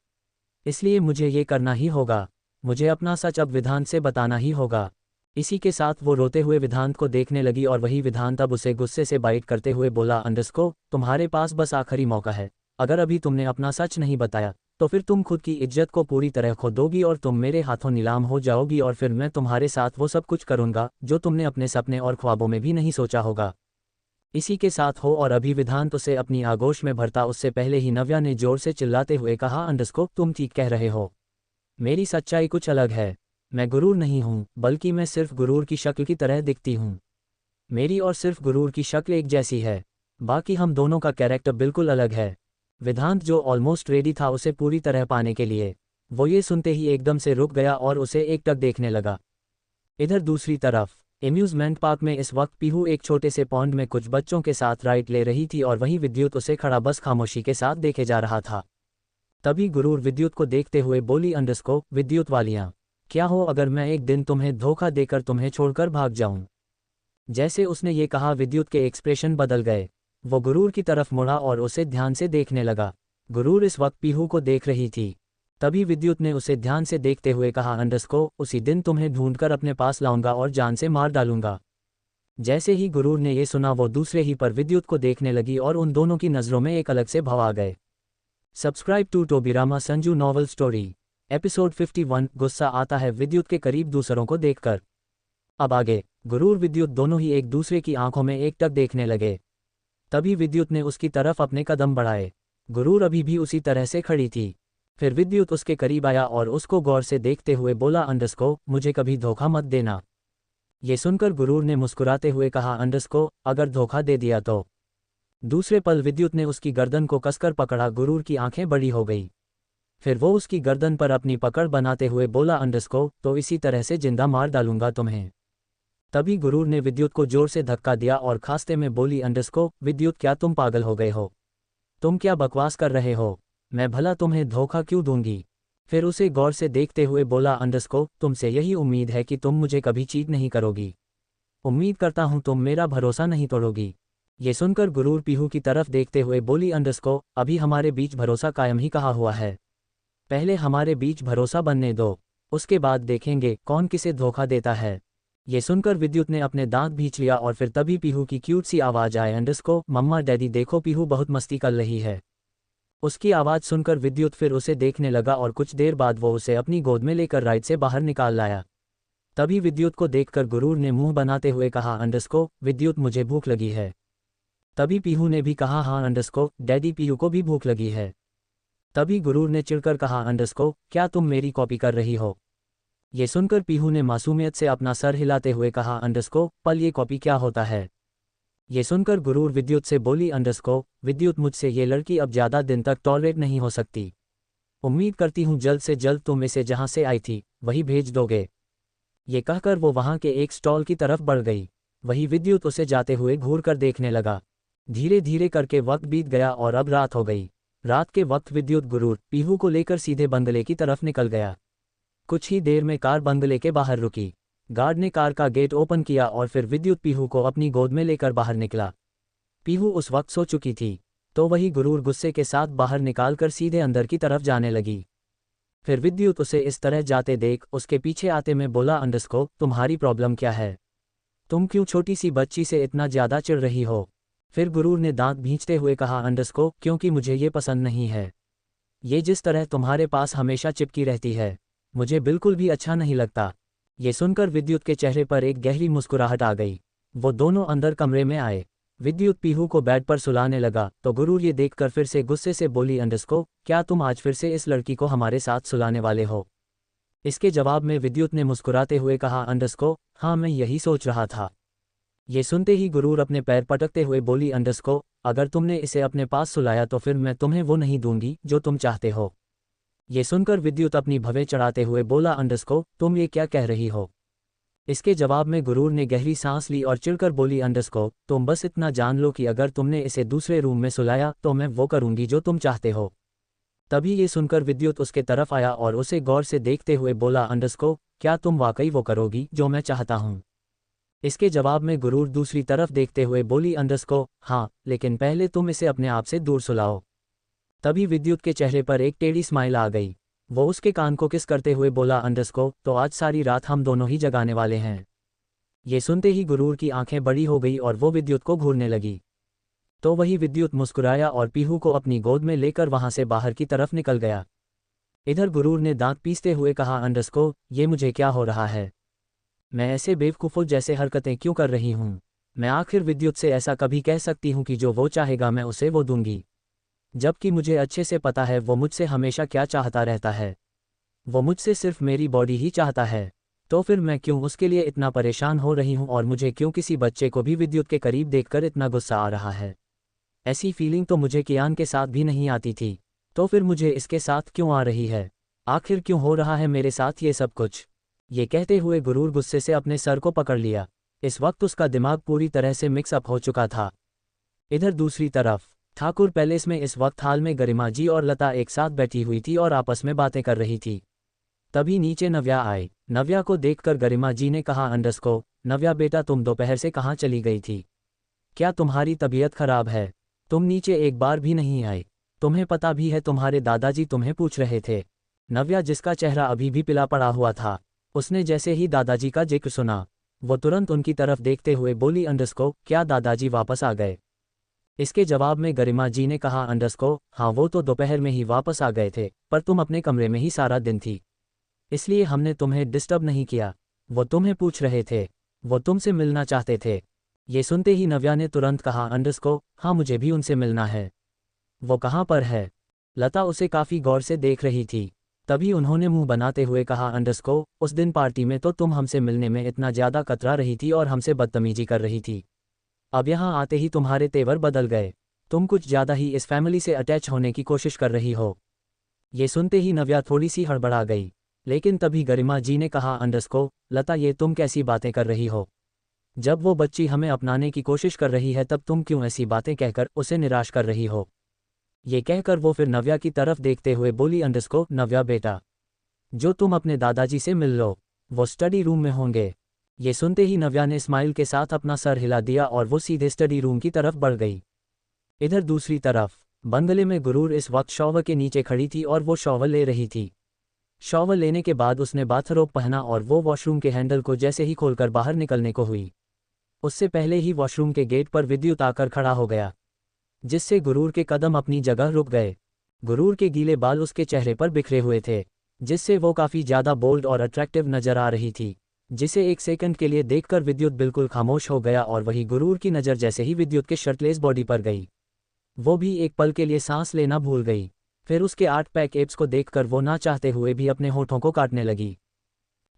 इसलिए मुझे ये करना ही होगा, मुझे अपना सच अब विधांत से बताना ही होगा। इसी के साथ वो रोते हुए विधांत को देखने लगी और वही विधांत अब उसे गुस्से से बाइट करते हुए बोला अंडरस्को तुम्हारे पास बस आखिरी मौका है, अगर अभी तुमने अपना सच नहीं बताया तो फिर तुम खुद की इज्जत को पूरी तरह खो दोगी और तुम मेरे हाथों नीलाम हो जाओगी और फिर मैं तुम्हारे साथ वो सब कुछ करूंगा जो तुमने अपने सपने और ख्वाबों में भी नहीं सोचा होगा। इसी के साथ हो और अभी विधांत उसे अपनी आगोश में भरता उससे पहले ही नव्या ने जोर से चिल्लाते हुए कहा अंडरस्को तुम ठीक कह रहे हो, मेरी सच्चाई कुछ अलग है। मैं गुरूर नहीं हूँ, बल्कि मैं सिर्फ गुरूर की शक्ल की तरह दिखती हूँ। मेरी और सिर्फ गुरूर की शक्ल एक जैसी है, बाकी हम दोनों का कैरेक्टर बिल्कुल अलग है। विधांत जो ऑलमोस्ट रेडी था उसे पूरी तरह पाने के लिए, वो ये सुनते ही एकदम से रुक गया और उसे एकटक देखने लगा। इधर दूसरी तरफ एम्यूजमेंट पार्क में इस वक्त पीहू एक छोटे से पॉन्ड में कुछ बच्चों के साथ राइड ले रही थी और वहीं विद्युत उसे खड़ा बस खामोशी के साथ देखे जा रहा था। तभी गुरूर विद्युत को देखते हुए बोली अंडरस्को विद्युत वालियाँ, क्या हो अगर मैं एक दिन तुम्हें धोखा देकर तुम्हें छोड़कर भाग जाऊं। जैसे उसने ये कहा विद्युत के एक्सप्रेशन बदल गए, वो गुरूर की तरफ मुड़ा और उसे ध्यान से देखने लगा। गुरूर इस वक्त पीहू को देख रही थी। तभी विद्युत ने उसे ध्यान से देखते हुए कहा अंडरस्को उसी दिन तुम्हें ढूंढकर अपने पास लाऊंगा और जान से मार डालूंगा। जैसे ही गुरूर ने ये सुना वो दूसरे ही पर विद्युत को देखने लगी और उन दोनों की नज़रों में एक अलग से भाव आ गए। Subscribe to Tobirama Sanju novel story. Episode 51 गुस्सा आता है विद्युत के करीब दूसरों को देखकर। अब आगे गुरूर विद्युत दोनों ही एक दूसरे की आंखों में एकटक देखने लगे। तभी विद्युत ने उसकी तरफ अपने कदम बढ़ाए। गुरूर अभी भी उसी तरह से खड़ी थी। फिर विद्युत उसके करीब आया और उसको गौर से देखते हुए बोला, अंडरस्को, मुझे कभी धोखा मत देना। ये सुनकर गुरूर ने मुस्कुराते हुए कहा, अंडरस्को, अगर धोखा दे दिया तो। दूसरे पल विद्युत ने उसकी गर्दन को कसकर पकड़ा। गुरूर की आंखें बड़ी हो गई। फिर वो उसकी गर्दन पर अपनी पकड़ बनाते हुए बोला, अंडरस्को, तो इसी तरह से जिंदा मार डालूंगा तुम्हें। तभी गुरूर ने विद्युत को जोर से धक्का दिया और खांसते में बोली, अंडरस्को, विद्युत, क्या तुम पागल हो गए हो? तुम क्या बकवास कर रहे हो? मैं भला तुम्हें धोखा क्यों दूंगी? फिर उसे गौर से देखते हुए बोला, अंडरस्को, तुमसे यही उम्मीद है कि तुम मुझे कभी चीट नहीं करोगी। उम्मीद करता हूं तुम मेरा भरोसा नहीं तोड़ोगी। ये सुनकर गुरूर पीहू की तरफ देखते हुए बोली, अंडरस्को, अभी हमारे बीच भरोसा कायम ही कहा हुआ है। पहले हमारे बीच भरोसा बनने दो, उसके बाद देखेंगे कौन किसे धोखा देता है। ये सुनकर विद्युत ने अपने दांत भींच लिया और फिर तभी पीहू की क्यूट सी आवाज़ आए, अंडरस्को, मम्मा डैडी देखो, पीहू बहुत मस्ती कर रही है। उसकी आवाज़ सुनकर विद्युत फिर उसे देखने लगा और कुछ देर बाद वो उसे अपनी गोद में लेकर राइड से बाहर निकाल लाया। तभी विद्युत को देखकर गुरूर ने मुंह बनाते हुए कहा, अंडरस्को, विद्युत, मुझे भूख लगी है। तभी पीहू ने भी कहा, हाँ अंडरस्को, डैडी, पीहू को भी भूख लगी है। तभी गुरूर ने चिढ़कर कहा, अंडरस्को, क्या तुम मेरी कॉपी कर रही हो? ये सुनकर पीहू ने मासूमियत से अपना सर हिलाते हुए कहा, अंडरस्को, पल ये कॉपी क्या होता है? ये सुनकर गुरूर विद्युत से बोली, अंडरस्को, विद्युत, मुझसे ये लड़की अब ज़्यादा दिन तक टॉलरेट नहीं हो सकती। उम्मीद करती हूँ जल्द से जल्द तुम इसे जहाँ से आई थी वही भेज दोगे। ये कहकर वो वहाँ के एक स्टॉल की तरफ बढ़ गई। वही विद्युत उसे जाते हुए घूर कर देखने लगा। धीरे धीरे करके वक्त बीत गया और अब रात हो गई। रात के वक्त विद्युत गुरूर पीहू को लेकर सीधे बंगले की तरफ निकल गया। कुछ ही देर में कार बंगले के बाहर रुकी। गार्ड ने कार का गेट ओपन किया और फिर विद्युत पीहू को अपनी गोद में लेकर बाहर निकला। पीहू उस वक्त सो चुकी थी, तो वही गुरूर गुस्से के साथ बाहर निकालकर सीधे अंदर की तरफ जाने लगी। फिर विद्युत उसे इस तरह जाते देख उसके पीछे आते में बोला, अंडरस्को, तुम्हारी प्रॉब्लम क्या है? तुम क्यों छोटी सी बच्ची से इतना ज़्यादा चिढ़ रही हो? फिर गुरूर ने दांत भींचते हुए कहा, अंडरस्को, क्योंकि मुझे ये पसंद नहीं है। ये जिस तरह तुम्हारे पास हमेशा चिपकी रहती है, मुझे बिल्कुल भी अच्छा नहीं लगता। ये सुनकर विद्युत के चेहरे पर एक गहरी मुस्कुराहट आ गई। वो दोनों अंदर कमरे में आए। विद्युत पीहू को बेड पर सुलाने लगा तो गुरूर ये देखकर फिर से गुस्से से बोली, अंडरस्को, क्या तुम आज फिर से इस लड़की को हमारे साथ सुलाने वाले हो? इसके जवाब में विद्युत ने मुस्कुराते हुए कहा, अंडरस्को, हाँ, मैं यही सोच रहा था। ये सुनते ही गुरूर अपने पैर पटकते हुए बोली, अंडरस्को, अगर तुमने इसे अपने पास सुलाया तो फिर मैं तुम्हें वो नहीं दूंगी जो तुम चाहते हो। ये सुनकर विद्युत अपनी भवें चढ़ाते हुए बोला, अंडरस्को, तुम ये क्या कह रही हो? इसके जवाब में गुरूर ने गहरी सांस ली और चिढ़कर बोली, अंडरस्को, तुम बस इतना जान लो कि अगर तुमने इसे दूसरे रूम में सुलाया तो मैं वो करूंगी जो तुम चाहते हो। तभी ये सुनकर विद्युत उसके तरफ आया और उसे गौर से देखते हुए बोला, अंडरस्को, क्या तुम वाकई वो करोगी जो मैं चाहता हूँ? इसके जवाब में गुरूर दूसरी तरफ देखते हुए बोली, अंडरस्को, हाँ, लेकिन पहले तुम इसे अपने आप से दूर सुलाओ। तभी विद्युत के चेहरे पर एक टेढ़ी स्माइल आ गई। वो उसके कान को किस करते हुए बोला, अंडरस्को, तो आज सारी रात हम दोनों ही जगाने वाले हैं। ये सुनते ही गुरूर की आंखें बड़ी हो गई और वो विद्युत को घूरने लगी। तो वही विद्युत मुस्कुराया और पीहू को अपनी गोद में लेकर वहां से बाहर की तरफ निकल गया। इधर गुरूर ने दांत पीसते हुए कहा, अंडरस्को, ये मुझे क्या हो रहा है? मैं ऐसे बेवकूफ़ों जैसे हरकतें क्यों कर रही हूँ? मैं आखिर विद्युत से ऐसा कभी कह सकती हूँ कि जो वो चाहेगा मैं उसे वो दूंगी, जबकि मुझे अच्छे से पता है वो मुझसे हमेशा क्या चाहता रहता है। वो मुझसे सिर्फ मेरी बॉडी ही चाहता है। तो फिर मैं क्यों उसके लिए इतना परेशान हो रही हूँ और मुझे क्यों किसी बच्चे को भी विद्युत के करीब देखकर इतना गुस्सा आ रहा है? ऐसी फीलिंग तो मुझे कियान के साथ भी नहीं आती थी, तो फिर मुझे इसके साथ क्यों आ रही है? आखिर क्यों हो रहा है मेरे साथ ये सब कुछ? ये कहते हुए गुरूर गुस्से से अपने सर को पकड़ लिया। इस वक्त उसका दिमाग पूरी तरह से मिक्सअप हो चुका था। इधर दूसरी तरफ ठाकुर पैलेस में इस वक्त हाल में गरिमा जी और लता एक साथ बैठी हुई थी और आपस में बातें कर रही थी। तभी नीचे नव्या आई। नव्या को देखकर गरिमा जी ने कहा, अंडरस्को, नव्या बेटा, तुम दोपहर से कहाँ चली गई थी? क्या तुम्हारी तबीयत खराब है? तुम नीचे एक बार भी नहीं आई। तुम्हें पता भी है तुम्हारे दादाजी तुम्हें पूछ रहे थे। नव्या, जिसका चेहरा अभी भी पिला पड़ा हुआ था, उसने जैसे ही दादाजी का जिक्र सुना वो तुरंत उनकी तरफ देखते हुए बोली क्या दादाजी वापस आ गए? इसके जवाब में गरिमा जी ने कहा हाँ वो तो दोपहर में ही वापस आ गए थे, पर तुम अपने कमरे में ही सारा दिन थी, इसलिए हमने तुम्हें डिस्टर्ब नहीं किया। वो तुम्हें पूछ रहे थे, वो तुमसे मिलना चाहते थे। ये सुनते ही नव्या ने तुरंत कहा हाँ मुझे भी उनसे मिलना है। वो कहाँ पर है? लता उसे काफ़ी गौर से देख रही थी। तभी उन्होंने मुंह बनाते हुए कहा उस दिन पार्टी में तो तुम हमसे मिलने में इतना ज़्यादा कतरा रही थी और हमसे बदतमीजी कर रही थी। अब यहाँ आते ही तुम्हारे तेवर बदल गए, तुम कुछ ज़्यादा ही इस फैमिली से अटैच होने की कोशिश कर रही हो। ये सुनते ही नव्या थोड़ी सी हड़बड़ा गई, लेकिन तभी गरिमा जी ने कहा लता ये तुम कैसी बातें कर रही हो? जब वो बच्ची हमें अपनाने की कोशिश कर रही है तब तुम क्यों ऐसी बातें कहकर उसे निराश कर रही हो? ये कहकर वो फिर नव्या की तरफ देखते हुए बोली नव्या बेटा, जो तुम अपने दादाजी से मिल लो, वो स्टडी रूम में होंगे। ये सुनते ही नव्या ने स्माइल के साथ अपना सर हिला दिया और वो सीधे स्टडी रूम की तरफ बढ़ गई। इधर दूसरी तरफ बंगले में गुरूर इस वक्त शॉवर के नीचे खड़ी थी और वो शॉवर ले रही थी। शॉवर लेने के बाद उसने बाथरोब पहना और वो वॉशरूम के हैंडल को जैसे ही खोलकर बाहर निकलने को हुई, उससे पहले ही वॉशरूम के गेट पर विद्युत आकर खड़ा हो गया, जिससे गुरूर के कदम अपनी जगह रुक गए। गुरूर के गीले बाल उसके चेहरे पर बिखरे हुए थे, जिससे वो काफ़ी ज़्यादा बोल्ड और अट्रैक्टिव नजर आ रही थी, जिसे एक सेकंड के लिए देखकर विद्युत बिल्कुल खामोश हो गया। और वही गुरूर की नज़र जैसे ही विद्युत के शर्टलेस बॉडी पर गई, वो भी एक पल के लिए सांस लेना भूल गई। फिर उसके 8 पैक एब्स को देखकर वो ना चाहते हुए भी अपने होठों को काटने लगी।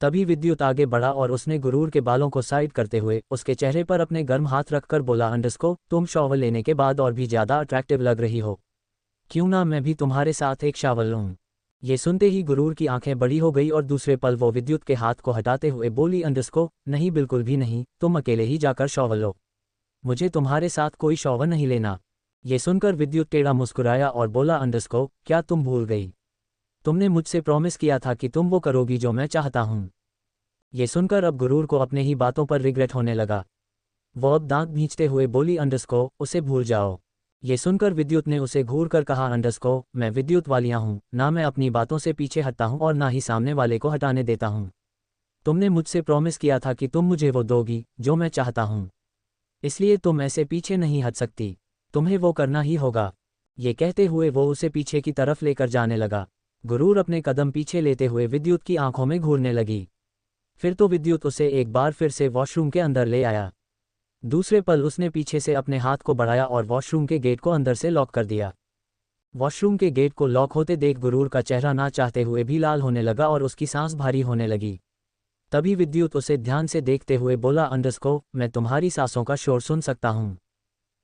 तभी विद्युत आगे बढ़ा और उसने गुरूर के बालों को साइड करते हुए उसके चेहरे पर अपने गर्म हाथ रखकर बोला तुम शॉवर लेने के बाद और भी ज़्यादा अट्रैक्टिव लग रही हो, क्यों ना मैं भी तुम्हारे साथ एक शॉवर लूँ? ये सुनते ही गुरूर की आंखें बड़ी हो गई और दूसरे पल वो विद्युत के हाथ को हटाते हुए बोली नहीं बिल्कुल भी नहीं, तुम अकेले ही जाकर शॉवर लो, मुझे तुम्हारे साथ कोई शॉवर नहीं लेना। ये सुनकर विद्युत टेढ़ा मुस्कुराया और बोला क्या तुम भूल गई? तुमने मुझसे प्रॉमिस किया था कि तुम वो करोगी जो मैं चाहता हूँ। ये सुनकर अब गुरूर को अपने ही बातों पर रिग्रेट होने लगा। वो अब दांत भींचते हुए बोली उसे भूल जाओ। ये सुनकर विद्युत ने उसे घूर कर कहा मैं विद्युत वालिया हूँ, ना मैं अपनी बातों से पीछे हटता हूँ और ना ही सामने वाले को हटाने देता हूँ। तुमने मुझसे प्रॉमिस किया था कि तुम मुझे वो दोगी जो मैं चाहता हूँ, इसलिए तुम ऐसे पीछे नहीं हट सकती, तुम्हें वो करना ही होगा। ये कहते हुए वो उसे पीछे की तरफ लेकर जाने लगा। गुरूर अपने कदम पीछे लेते हुए विद्युत की आंखों में घूरने लगी। फिर तो विद्युत उसे एक बार फिर से वॉशरूम के अंदर ले आया। दूसरे पल उसने पीछे से अपने हाथ को बढ़ाया और वॉशरूम के गेट को अंदर से लॉक कर दिया। वॉशरूम के गेट को लॉक होते देख गुरूर का चेहरा ना चाहते हुए भी लाल होने लगा और उसकी सांस भारी होने लगी। तभी विद्युत उसे ध्यान से देखते हुए बोला मैं तुम्हारी सांसों का शोर सुन सकता हूँ।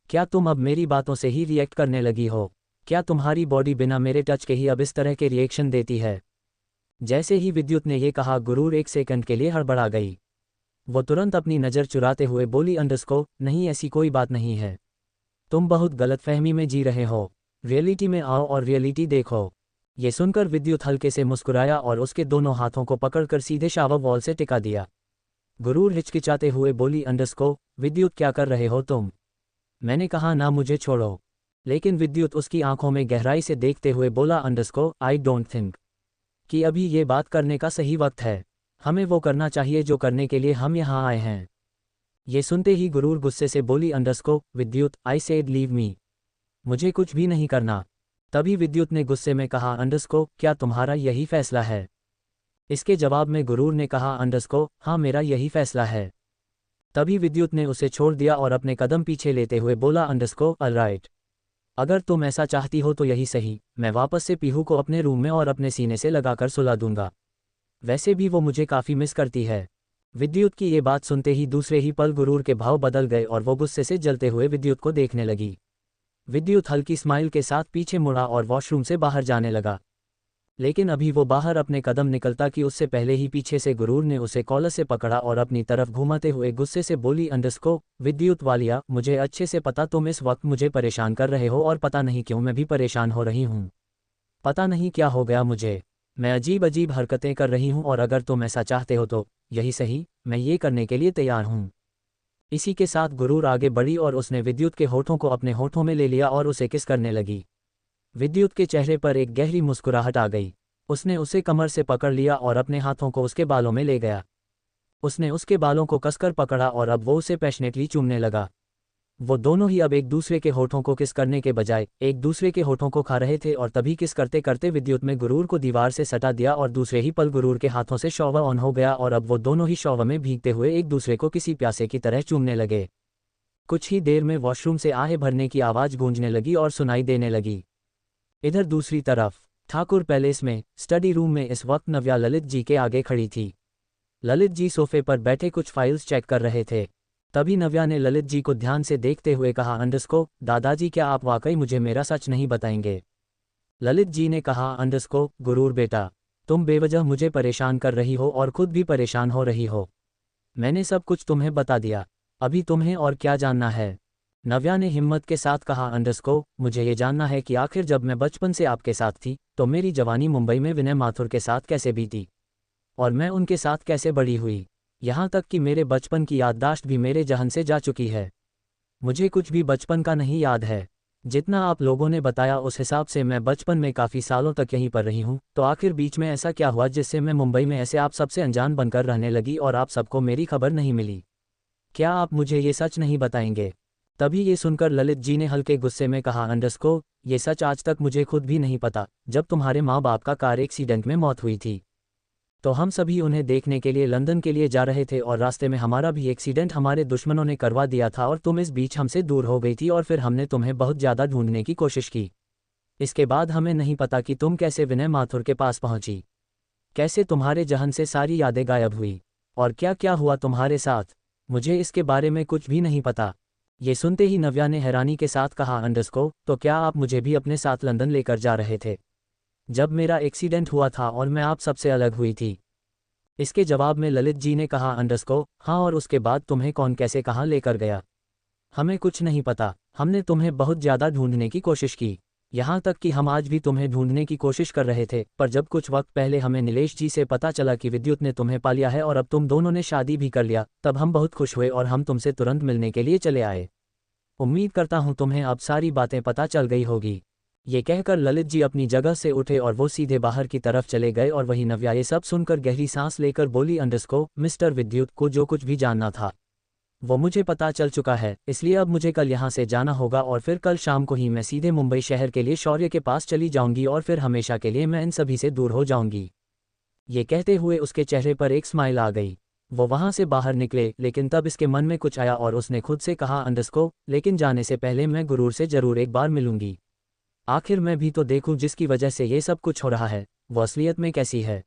क्या तुम अब मेरी बातों से ही रिएक्ट करने लगी हो? क्या तुम्हारी बॉडी बिना मेरे टच के ही अब इस तरह के रिएक्शन देती है? जैसे ही विद्युत ने यह कहा गुरूर एक सेकंड के लिए हड़बड़ा गई। वो तुरंत अपनी नज़र चुराते हुए बोली नहीं ऐसी कोई बात नहीं है, तुम बहुत गलतफहमी में जी रहे हो, रियलिटी में आओ और रियलिटी देखो। ये सुनकर विद्युत हल्के से मुस्कुराया और उसके दोनों हाथों को पकड़कर सीधे शावर वॉल से टिका दिया। गुरूर हिचकिचाते हुए बोली विद्युत क्या कर रहे हो तुम? मैंने कहा ना मुझे छोड़ो। लेकिन विद्युत उसकी आंखों में गहराई से देखते हुए बोला आई डोंट थिंक कि अभी ये बात करने का सही वक्त है, हमें वो करना चाहिए जो करने के लिए हम यहाँ आए हैं। ये सुनते ही गुरूर गुस्से से बोली विद्युत आई सेड लीव मी, मुझे कुछ भी नहीं करना। तभी विद्युत ने गुस्से में कहा क्या तुम्हारा यही फैसला है? इसके जवाब में गुरूर ने कहा हाँ मेरा यही फैसला है। तभी विद्युत ने उसे छोड़ दिया और अपने कदम पीछे लेते हुए बोला ऑलराइट, अगर तुम ऐसा चाहती हो तो यही सही, मैं वापस से पीहू को अपने रूम में और अपने सीने से लगाकर सुला दूंगा, वैसे भी वो मुझे काफ़ी मिस करती है। विद्युत की ये बात सुनते ही दूसरे ही पल गुरूर के भाव बदल गए और वो गुस्से से जलते हुए विद्युत को देखने लगी। विद्युत हल्की स्माइल के साथ पीछे मुड़ा और वॉशरूम से बाहर जाने लगा। लेकिन अभी वो बाहर अपने कदम निकलता कि उससे पहले ही पीछे से गुरूर ने उसे कॉलर से पकड़ा और अपनी तरफ घुमाते हुए गुस्से से बोली विद्युत वालिया, मुझे अच्छे से पता तुम इस वक्त मुझे परेशान कर रहे हो और पता नहीं क्यों मैं भी परेशान हो रही हूँ। पता नहीं क्या हो गया मुझे, मैं अजीब अजीब हरकतें कर रही हूँ और अगर तुम ऐसा चाहते हो तो यही सही, मैं ये करने के लिए तैयार हूँ। इसी के साथ गुरूर आगे बढ़ी और उसने विद्युत के होठों को अपने होठों में ले लिया और उसे किस करने लगी। विद्युत के चेहरे पर एक गहरी मुस्कुराहट आ गई। उसने उसे कमर से पकड़ लिया और अपने हाथों को उसके बालों में ले गया। उसने उसके बालों को कसकर पकड़ा और अब वो उसे पैशनेटली चूमने लगा। वो दोनों ही अब एक दूसरे के होठों को किस करने के बजाय एक दूसरे के होठों को खा रहे थे और तभी किस करते करते विद्युत में गुरूर को दीवार से सटा दिया और दूसरे ही पल गुरूर के हाथों से शॉवर ऑन हो गया और अब वो दोनों ही शॉवर में भीगते हुए एक दूसरे को किसी प्यासे की तरह चूमने लगे। कुछ ही देर में वॉशरूम से आहें भरने की आवाज़ गूंजने लगी और सुनाई देने लगी। इधर दूसरी तरफ ठाकुर पैलेस में स्टडी रूम में इस वक्त नव्या ललित जी के आगे खड़ी थी। ललित जी सोफे पर बैठे कुछ फाइल्स चेक कर रहे थे। तभी नव्या ने ललित जी को ध्यान से देखते हुए कहा, दादाजी क्या आप वाकई मुझे मेरा सच नहीं बताएंगे? ललित जी ने कहा, गुरूर बेटा, तुम बेवजह मुझे परेशान कर रही हो और खुद भी परेशान हो रही हो। मैंने सब कुछ तुम्हें बता दिया, अभी तुम्हें और क्या जानना है? नव्या ने हिम्मत के साथ कहा, मुझे ये जानना है कि आखिर जब मैं बचपन से आपके साथ थी तो मेरी जवानी मुंबई में विनय माथुर के साथ कैसे बीती और मैं उनके साथ कैसे बड़ी हुई, यहाँ तक कि मेरे बचपन की याददाश्त भी मेरे जहन से जा चुकी है। मुझे कुछ भी बचपन का नहीं याद है। जितना आप लोगों ने बताया उस हिसाब से मैं बचपन में काफ़ी सालों तक यहीं पर रही हूँ, तो आखिर बीच में ऐसा क्या हुआ जिससे मैं मुंबई में ऐसे आप सबसे अनजान बनकर रहने लगी और आप सबको मेरी खबर नहीं मिली? क्या आप मुझे ये सच नहीं बताएंगे? तभी ये सुनकर ललित जी ने हल्के गुस्से में कहा, ये सच आज तक मुझे खुद भी नहीं पता। जब तुम्हारे माँ बाप का कार एक्सीडेंट में मौत हुई थी तो हम सभी उन्हें देखने के लिए लंदन के लिए जा रहे थे और रास्ते में हमारा भी एक्सीडेंट हमारे दुश्मनों ने करवा दिया था और तुम इस बीच हमसे दूर हो गई थी और फिर हमने तुम्हें बहुत ज़्यादा ढूंढने की कोशिश की। इसके बाद हमें नहीं पता कि तुम कैसे विनय माथुर के पास पहुंची, कैसे तुम्हारे जहन से सारी यादें गायब हुई और क्या क्या हुआ तुम्हारे साथ। मुझे इसके बारे में कुछ भी नहीं पता। ये सुनते ही नव्या ने हैरानी के साथ कहा, तो क्या आप मुझे भी अपने साथ लंदन लेकर जा रहे थे जब मेरा एक्सीडेंट हुआ था और मैं आप सबसे अलग हुई थी? इसके जवाब में ललित जी ने कहा, हाँ, और उसके बाद तुम्हें कौन कैसे कहाँ लेकर गया? हमें कुछ नहीं पता। हमने तुम्हें बहुत ज़्यादा ढूंढने की कोशिश की, यहाँ तक कि हम आज भी तुम्हें ढूंढने की कोशिश कर रहे थे, पर जब कुछ वक्त पहले हमें नीलेश जी से पता चला कि विद्युत ने तुम्हें पा लिया है और अब तुम दोनों ने शादी भी कर लिया, तब हम बहुत खुश हुए और हम तुमसे तुरंत मिलने के लिए चले आए। उम्मीद करता हूँ तुम्हें अब सारी बातें पता चल गई होगी। ये कहकर ललित जी अपनी जगह से उठे और वो सीधे बाहर की तरफ चले गए और वहीं नव्या ये सब सुनकर गहरी सांस लेकर बोली, मिस्टर विद्युत को जो कुछ भी जानना था वो मुझे पता चल चुका है, इसलिए अब मुझे कल यहाँ से जाना होगा और फिर कल शाम को ही मैं सीधे मुंबई शहर के लिए शौर्य के पास चली जाऊंगी और फिर हमेशा के लिए मैं इन सभी से दूर हो जाऊंगी। ये कहते हुए उसके चेहरे पर एक स्माइल आ गई। वो वहाँ से बाहर निकले, लेकिन तब इसके मन में कुछ आया और उसने खुद से कहा, लेकिन जाने से पहले मैं गुरूर से जरूर एक बार मिलूंगी। आखिर मैं भी तो देखूं जिसकी वजह से ये सब कुछ हो रहा है वो असलियत में कैसी है।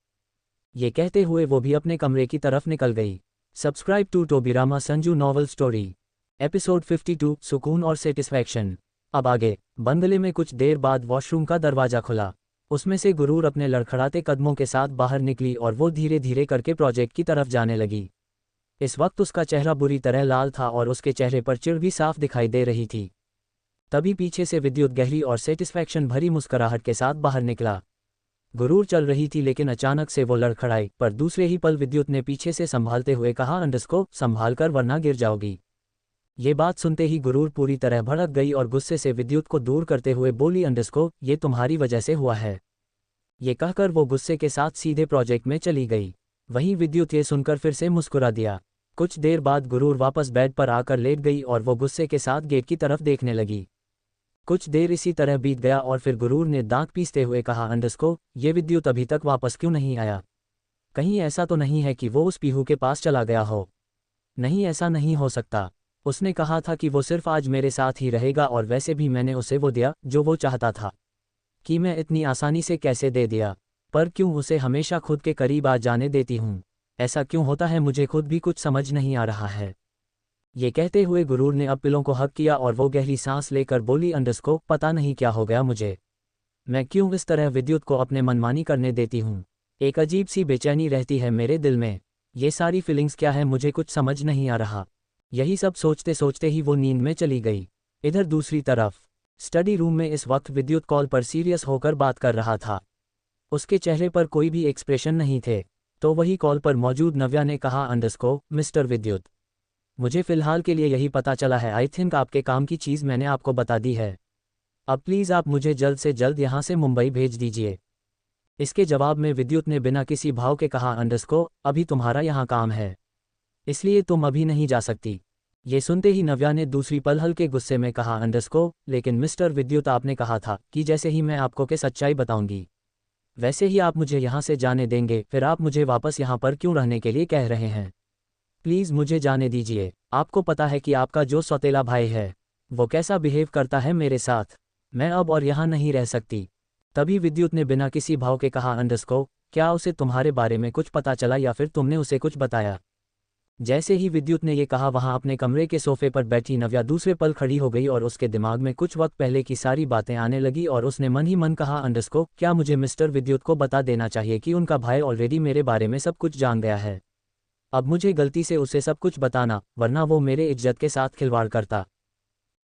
ये कहते हुए वो भी अपने कमरे की तरफ निकल गई। Subscribe to Tobirama Sanju novel story episode 52 सुकून और सेटिस्फैक्शन। अब आगे। बंगले में कुछ देर बाद वॉशरूम का दरवाजा खुला। उसमें से गुरूर अपने लड़खड़ाते कदमों के साथ बाहर निकली और वो धीरे धीरे करके प्रोजेक्ट की तरफ जाने लगी। इस वक्त उसका चेहरा बुरी तरह लाल था और उसके चेहरे पर चिढ़ भी साफ दिखाई दे रही थी। तभी पीछे से विद्युत गहरी और सेटिस्फैक्शन भरी मुस्कुराहट के साथ बाहर निकला। गुरूर चल रही थी लेकिन अचानक से वो लड़खड़ाई, पर दूसरे ही पल विद्युत ने पीछे से संभालते हुए कहा, संभाल कर वरना गिर जाओगी। ये बात सुनते ही गुरूर पूरी तरह भड़क गई और गुस्से से विद्युत को दूर करते हुए बोली, ये तुम्हारी वजह से हुआ है। ये कहकर वो गुस्से के साथ सीधे प्रोजेक्ट में चली गई। वहीं विद्युत ये सुनकर फिर से मुस्कुरा दिया। कुछ देर बाद गुरूर वापस बेड पर आकर लेट गई और वो गुस्से के साथ गेट की तरफ देखने लगी। कुछ देर इसी तरह बीत गया और फिर गुरूर ने दांत पीसते हुए कहा, ये विद्युत अभी तक वापस क्यों नहीं आया? कहीं ऐसा तो नहीं है कि वो उस पीहू के पास चला गया हो? नहीं, ऐसा नहीं हो सकता। उसने कहा था कि वो सिर्फ आज मेरे साथ ही रहेगा और वैसे भी मैंने उसे वो दिया जो वो चाहता था। कि मैं इतनी आसानी से कैसे दे दिया? पर क्यों उसे हमेशा खुद के करीब आ जाने देती हूँ? ऐसा क्यों होता है? मुझे खुद भी कुछ समझ नहीं आ रहा है। ये कहते हुए गुरूर ने अब पिलों को हक किया और वो गहरी सांस लेकर बोली, पता नहीं क्या हो गया मुझे। मैं क्यों इस तरह विद्युत को अपने मनमानी करने देती हूँ? एक अजीब सी बेचैनी रहती है मेरे दिल में। ये सारी फीलिंग्स क्या है? मुझे कुछ समझ नहीं आ रहा। यही सब सोचते सोचते ही वो नींद में चली गई। इधर दूसरी तरफ स्टडी रूम में इस वक्त विद्युत कॉल पर सीरियस होकर बात कर रहा था। उसके चेहरे पर कोई भी एक्सप्रेशन नहीं थे। तो वही कॉल पर मौजूद नव्या ने कहा, मिस्टर विद्युत, मुझे फ़िलहाल के लिए यही पता चला है। आई थिंक आपके काम की चीज़ मैंने आपको बता दी है। अब प्लीज़ आप मुझे जल्द से जल्द यहाँ से मुंबई भेज दीजिए। इसके जवाब में विद्युत ने बिना किसी भाव के कहा, अभी तुम्हारा यहाँ काम है। इसलिए तुम अभी नहीं जा सकती। ये सुनते ही नव्या ने दूसरी पल हल्के गुस्से में कहा लेकिन मिस्टर विद्युत आपने कहा था कि जैसे ही मैं आपको के सच्चाई बताऊंगी वैसे ही आप मुझे यहाँ से जाने देंगे, फिर आप मुझे वापस यहाँ पर क्यों रहने के लिए कह रहे हैं? प्लीज़ मुझे जाने दीजिए। आपको पता है कि आपका जो सौतेला भाई है वो कैसा बिहेव करता है मेरे साथ। मैं अब और यहाँ नहीं रह सकती। तभी विद्युत ने बिना किसी भाव के कहा क्या उसे तुम्हारे बारे में कुछ पता चला या फिर तुमने उसे कुछ बताया? जैसे ही विद्युत ने ये कहा वहां अपने कमरे के सोफे पर बैठी नव्या दूसरे पल खड़ी हो गई और उसके दिमाग में कुछ वक्त पहले की सारी बातें आने लगी और उसने मन ही मन कहा क्या मुझे मिस्टर विद्युत को बता देना चाहिए कि उनका भाई ऑलरेडी मेरे बारे में सब कुछ जान गया है। अब मुझे गलती से उसे सब कुछ बताना, वरना वो मेरे इज्जत के साथ खिलवाड़ करता।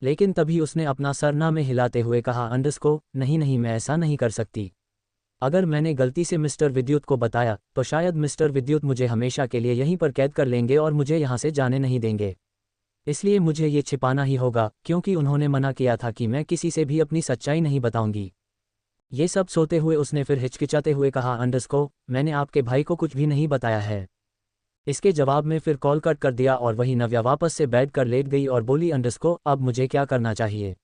लेकिन तभी उसने अपना सरना में हिलाते हुए कहा नहीं नहीं, मैं ऐसा नहीं कर सकती। अगर मैंने गलती से मिस्टर विद्युत को बताया तो शायद मिस्टर विद्युत मुझे हमेशा के लिए यहीं पर कैद कर लेंगे और मुझे यहाँ से जाने नहीं देंगे। इसलिए मुझे ये छिपाना ही होगा, क्योंकि उन्होंने मना किया था कि मैं किसी से भी अपनी सच्चाई नहीं बताऊंगी। ये सब सोते हुए उसने फिर हिचकिचाते हुए कहा मैंने आपके भाई को कुछ भी नहीं बताया है। इसके जवाब में फिर कॉल कट कर दिया और वही नव्या वापस से बैठ कर लेट गई और बोली अब मुझे क्या करना चाहिए?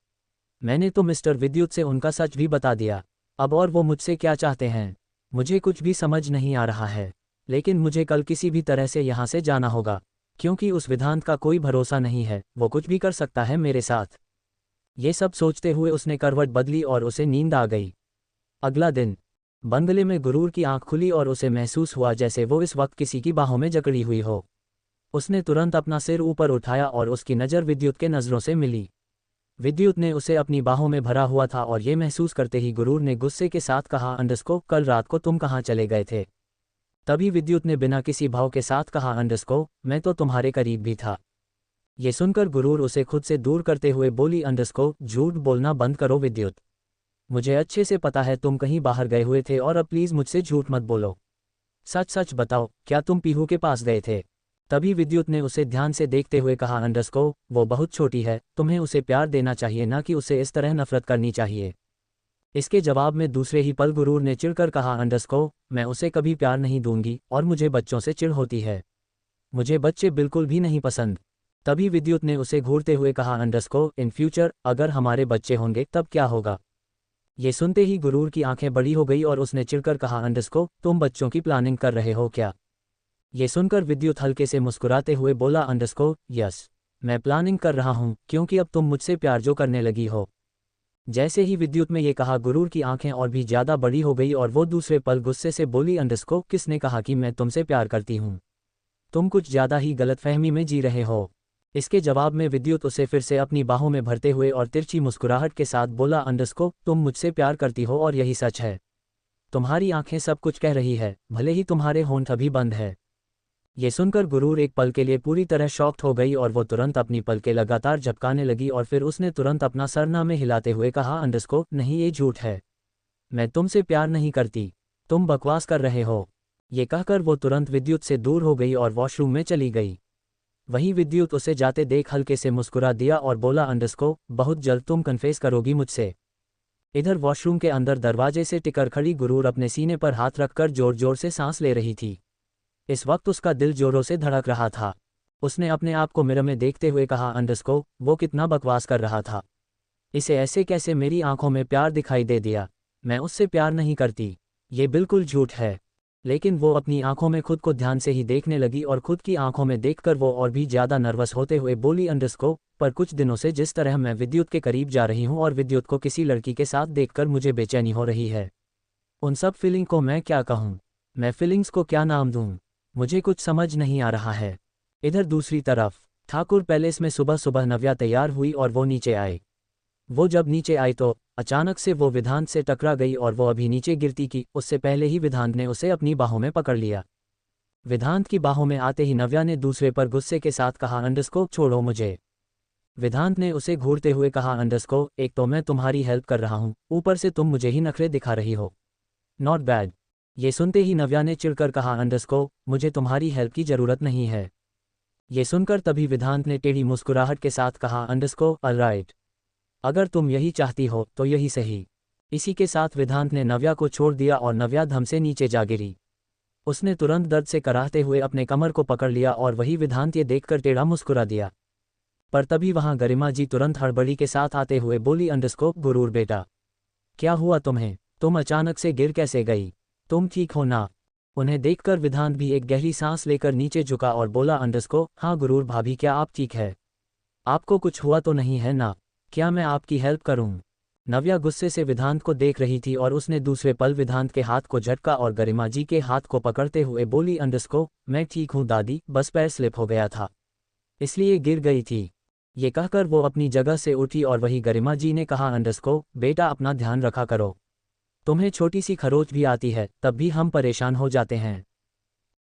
मैंने तो मिस्टर विद्युत से उनका सच भी बता दिया, अब और वो मुझसे क्या चाहते हैं मुझे कुछ भी समझ नहीं आ रहा है। लेकिन मुझे कल किसी भी तरह से यहाँ से जाना होगा, क्योंकि उस विधांत का कोई भरोसा नहीं है, वो कुछ भी कर सकता है मेरे साथ। ये सब सोचते हुए उसने करवट बदली और उसे नींद आ गई। अगला दिन बंगले में गुरूर की आंख खुली और उसे महसूस हुआ जैसे वो इस वक्त किसी की बाहों में जकड़ी हुई हो। उसने तुरंत अपना सिर ऊपर उठाया और उसकी नज़र विद्युत के नज़रों से मिली। विद्युत ने उसे अपनी बाहों में भरा हुआ था और ये महसूस करते ही गुरूर ने गुस्से के साथ कहा कल रात को तुम कहाँ चले गए थे? तभी विद्युत ने बिना किसी भाव के साथ कहा मैं तो तुम्हारे करीब भी था। ये सुनकर गुरूर उसे खुद से दूर करते हुए बोली झूठ बोलना बंद करो विद्युत। मुझे अच्छे से पता है तुम कहीं बाहर गए हुए थे और अब प्लीज़ मुझसे झूठ मत बोलो। सच सच बताओ, क्या तुम पीहू के पास गए थे? तभी विद्युत ने उसे ध्यान से देखते हुए कहा वो बहुत छोटी है, तुम्हें उसे प्यार देना चाहिए, ना कि उसे इस तरह नफरत करनी चाहिए। इसके जवाब में दूसरे ही पल गुरूर ने चिढ़कर कहा मैं उसे कभी प्यार नहीं दूंगी और मुझे बच्चों से चिढ़ होती है। मुझे बच्चे बिल्कुल भी नहीं पसंद। तभी विद्युत ने उसे घूरते हुए कहा इन फ्यूचर अगर हमारे बच्चे होंगे तब क्या होगा? ये सुनते ही गुरूर की आंखें बड़ी हो गई और उसने चिढ़कर कहा तुम बच्चों की प्लानिंग कर रहे हो क्या? ये सुनकर विद्युत हल्के से मुस्कुराते हुए बोला यस, मैं प्लानिंग कर रहा हूँ, क्योंकि अब तुम मुझसे प्यार जो करने लगी हो। जैसे ही विद्युत में ये कहा गुरूर की आंखें और भी ज़्यादा बड़ी हो गई और वो दूसरे पल गुस्से से बोली किसने कहा कि मैं तुमसे प्यार करती हूँ? तुम कुछ ज़्यादा ही गलतफहमी में जी रहे हो। इसके जवाब में विद्युत उसे फिर से अपनी बाहों में भरते हुए और तिरछी मुस्कुराहट के साथ बोला तुम मुझसे प्यार करती हो और यही सच है। तुम्हारी आंखें सब कुछ कह रही है, भले ही तुम्हारे होंठ अभी बंद है। ये सुनकर गुरूर एक पल के लिए पूरी तरह शॉक्ड हो गई और वो तुरंत अपनी पलकें लगातार झपकाने लगी और फिर उसने तुरंत अपना सरना में हिलाते हुए कहा नहीं, ये झूठ है। मैं तुमसे प्यार नहीं करती, तुम बकवास कर रहे हो। ये कहकर वो तुरंत विद्युत से दूर हो गई और वॉशरूम में चली गई। वहीं विद्युत उसे जाते देख हल्के से मुस्कुरा दिया और बोला बहुत जल्द तुम कन्फेस करोगी मुझसे। इधर वॉशरूम के अंदर दरवाजे से टिकर खड़ी गुरूर अपने सीने पर हाथ रखकर जोर जोर से सांस ले रही थी। इस वक्त उसका दिल जोरों से धड़क रहा था। उसने अपने आप को मिरर में देखते हुए कहा वो कितना बकवास कर रहा था। इसे ऐसे कैसे मेरी आंखों में प्यार दिखाई दे दिया? मैं उससे प्यार नहीं करती, ये बिल्कुल झूठ है। लेकिन वो अपनी आंखों में खुद को ध्यान से ही देखने लगी और खुद की आंखों में देखकर वो और भी ज़्यादा नर्वस होते हुए बोली पर कुछ दिनों से जिस तरह मैं विद्युत के करीब जा रही हूँ और विद्युत को किसी लड़की के साथ देखकर मुझे बेचैनी हो रही है। उन सब फीलिंग को मैं क्या कहूँ? मैं फीलिंग्स को क्या नाम दूँ? मुझे कुछ समझ नहीं आ रहा है। इधर दूसरी तरफ ठाकुर पैलेस में सुबह सुबह नव्या तैयार हुई और वो नीचे आए। वो जब नीचे आई तो अचानक से वो विधांत से टकरा गई और वो अभी नीचे गिरती की उससे पहले ही विधांत ने उसे अपनी बाहों में पकड़ लिया। विधांत की बाहों में आते ही नव्या ने दूसरे पर गुस्से के साथ कहा छोड़ो मुझे। विधांत ने उसे घूरते हुए कहा एक तो मैं तुम्हारी हेल्प कर रहा हूँ, ऊपर से तुम मुझे ही नखरे दिखा रही हो। Not bad. ये सुनते ही नव्या ने चिढ़कर कहा मुझे तुम्हारी हेल्प की ज़रूरत नहीं है। ये सुनकर तभी विधांत ने टेढ़ी मुस्कुराहट के साथ कहा ऑलराइट, अगर तुम यही चाहती हो तो यही सही। इसी के साथ विधांत ने नव्या को छोड़ दिया और नव्या धम से नीचे जा गिरी। उसने तुरंत दर्द से कराहते हुए अपने कमर को पकड़ लिया और वही विधांत ये देखकर टेढ़ा मुस्कुरा दिया। पर तभी वहां गरिमा जी तुरंत हड़बड़ी के साथ आते हुए बोली, गुरूर बेटा, क्या हुआ तुम्हें? तुम अचानक से गिर कैसे गई? तुम ठीक हो ना? उन्हें देखकर विधांत भी एक गहरी सांस लेकर नीचे झुका और बोला, हाँ गुरूर भाभी, क्या आप ठीक है? आपको कुछ हुआ तो नहीं है ना? क्या मैं आपकी हेल्प करूं? नव्या गुस्से से विधांत को देख रही थी और उसने दूसरे पल विधांत के हाथ को झटका और गरिमा जी के हाथ को पकड़ते हुए बोली, मैं ठीक हूं दादी, बस पैर स्लिप हो गया था, इसलिए गिर गई थी। ये कहकर वो अपनी जगह से उठी और वही गरिमा जी ने कहा, बेटा अपना ध्यान रखा करो, तुम्हें छोटी सी खरोच भी आती है तब भी हम परेशान हो जाते हैं।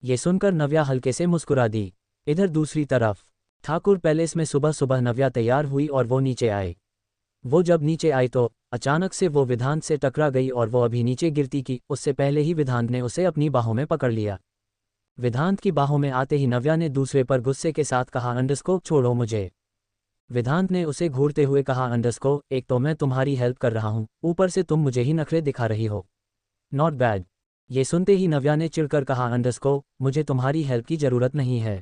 ये सुनकर नव्या हल्के से मुस्कुरा दी। इधर दूसरी तरफ ठाकुर पैलेस में सुबह सुबह नव्या तैयार हुई और वो नीचे आए। वो जब नीचे आई तो अचानक से वो विधांत से टकरा गई और वो अभी नीचे गिरती की उससे पहले ही विधांत ने उसे अपनी बाहों में पकड़ लिया। विधांत की बाहों में आते ही नव्या ने दूसरे पर गुस्से के साथ कहा, छोड़ो मुझे। विधांत ने उसे घूरते हुए कहा, एक तो मैं तुम्हारी हेल्प कर रहा हूं, ऊपर से तुम मुझे ही नखरे दिखा रही हो। Not bad. ये सुनते ही नव्या ने चिढ़कर कहा, मुझे तुम्हारी हेल्प की जरूरत नहीं है।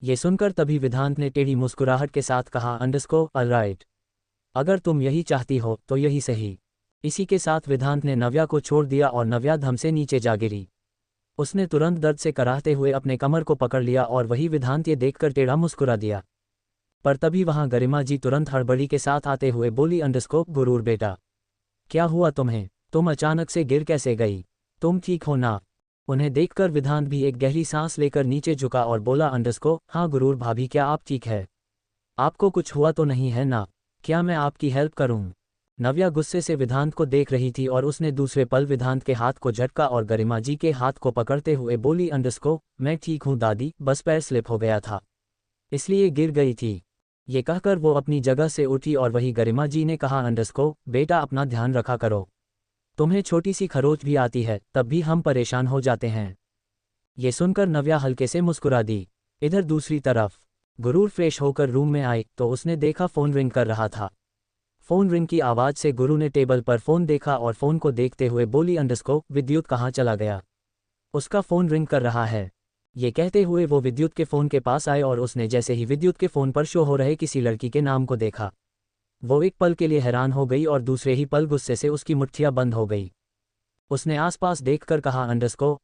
ये सुनकर तभी विधांत ने टेढ़ी मुस्कुराहट के साथ कहा, ऑलराइट, अगर तुम यही चाहती हो तो यही सही। इसी के साथ विधांत ने नव्या को छोड़ दिया और नव्या धम से नीचे जा गिरी। उसने तुरंत दर्द से कराहते हुए अपने कमर को पकड़ लिया और वही विधांत ये देखकर टेढ़ा मुस्कुरा दिया। पर तभी वहां गरिमा जी तुरंत हड़बड़ी के साथ आते हुए बोली, गुरूर बेटा, क्या हुआ तुम्हें? तुम अचानक से गिर कैसे गई? तुम ठीक हो ना? उन्हें देखकर विधांत भी एक गहरी सांस लेकर नीचे झुका और बोला, हाँ गुरूर भाभी, क्या आप ठीक है? आपको कुछ हुआ तो नहीं है ना? क्या मैं आपकी हेल्प करूं? नव्या गुस्से से विधांत को देख रही थी और उसने दूसरे पल विधांत के हाथ को झटका और गरिमा जी के हाथ को पकड़ते हुए बोली, मैं ठीक हूं दादी, बस पैर स्लिप हो गया था, इसलिए गिर गई थी। ये कहकर वो अपनी जगह से उठी और वही गरिमा जी ने कहा, बेटा अपना ध्यान रखा करो, तुम्हें छोटी सी खरोच भी आती है तब भी हम परेशान हो जाते हैं। ये सुनकर नव्या हल्के से मुस्कुरा दी। इधर दूसरी तरफ गुरूर फ्रेश होकर रूम में आए तो उसने देखा फ़ोन रिंग कर रहा था। फ़ोन रिंग की आवाज़ से गुरु ने टेबल पर फ़ोन देखा और फ़ोन को देखते हुए बोली, विद्युत कहाँ चला गया? उसका फ़ोन रिंग कर रहा है। ये कहते हुए वो विद्युत के फ़ोन के पास आए और उसने जैसे ही विद्युत के फ़ोन पर शो हो रहे किसी लड़की के नाम को देखा, वो एक पल के लिए हैरान हो गई और दूसरे ही पल गुस्से से उसकी मुट्ठियां बंद हो गई। उसने आसपास देखकर कहा,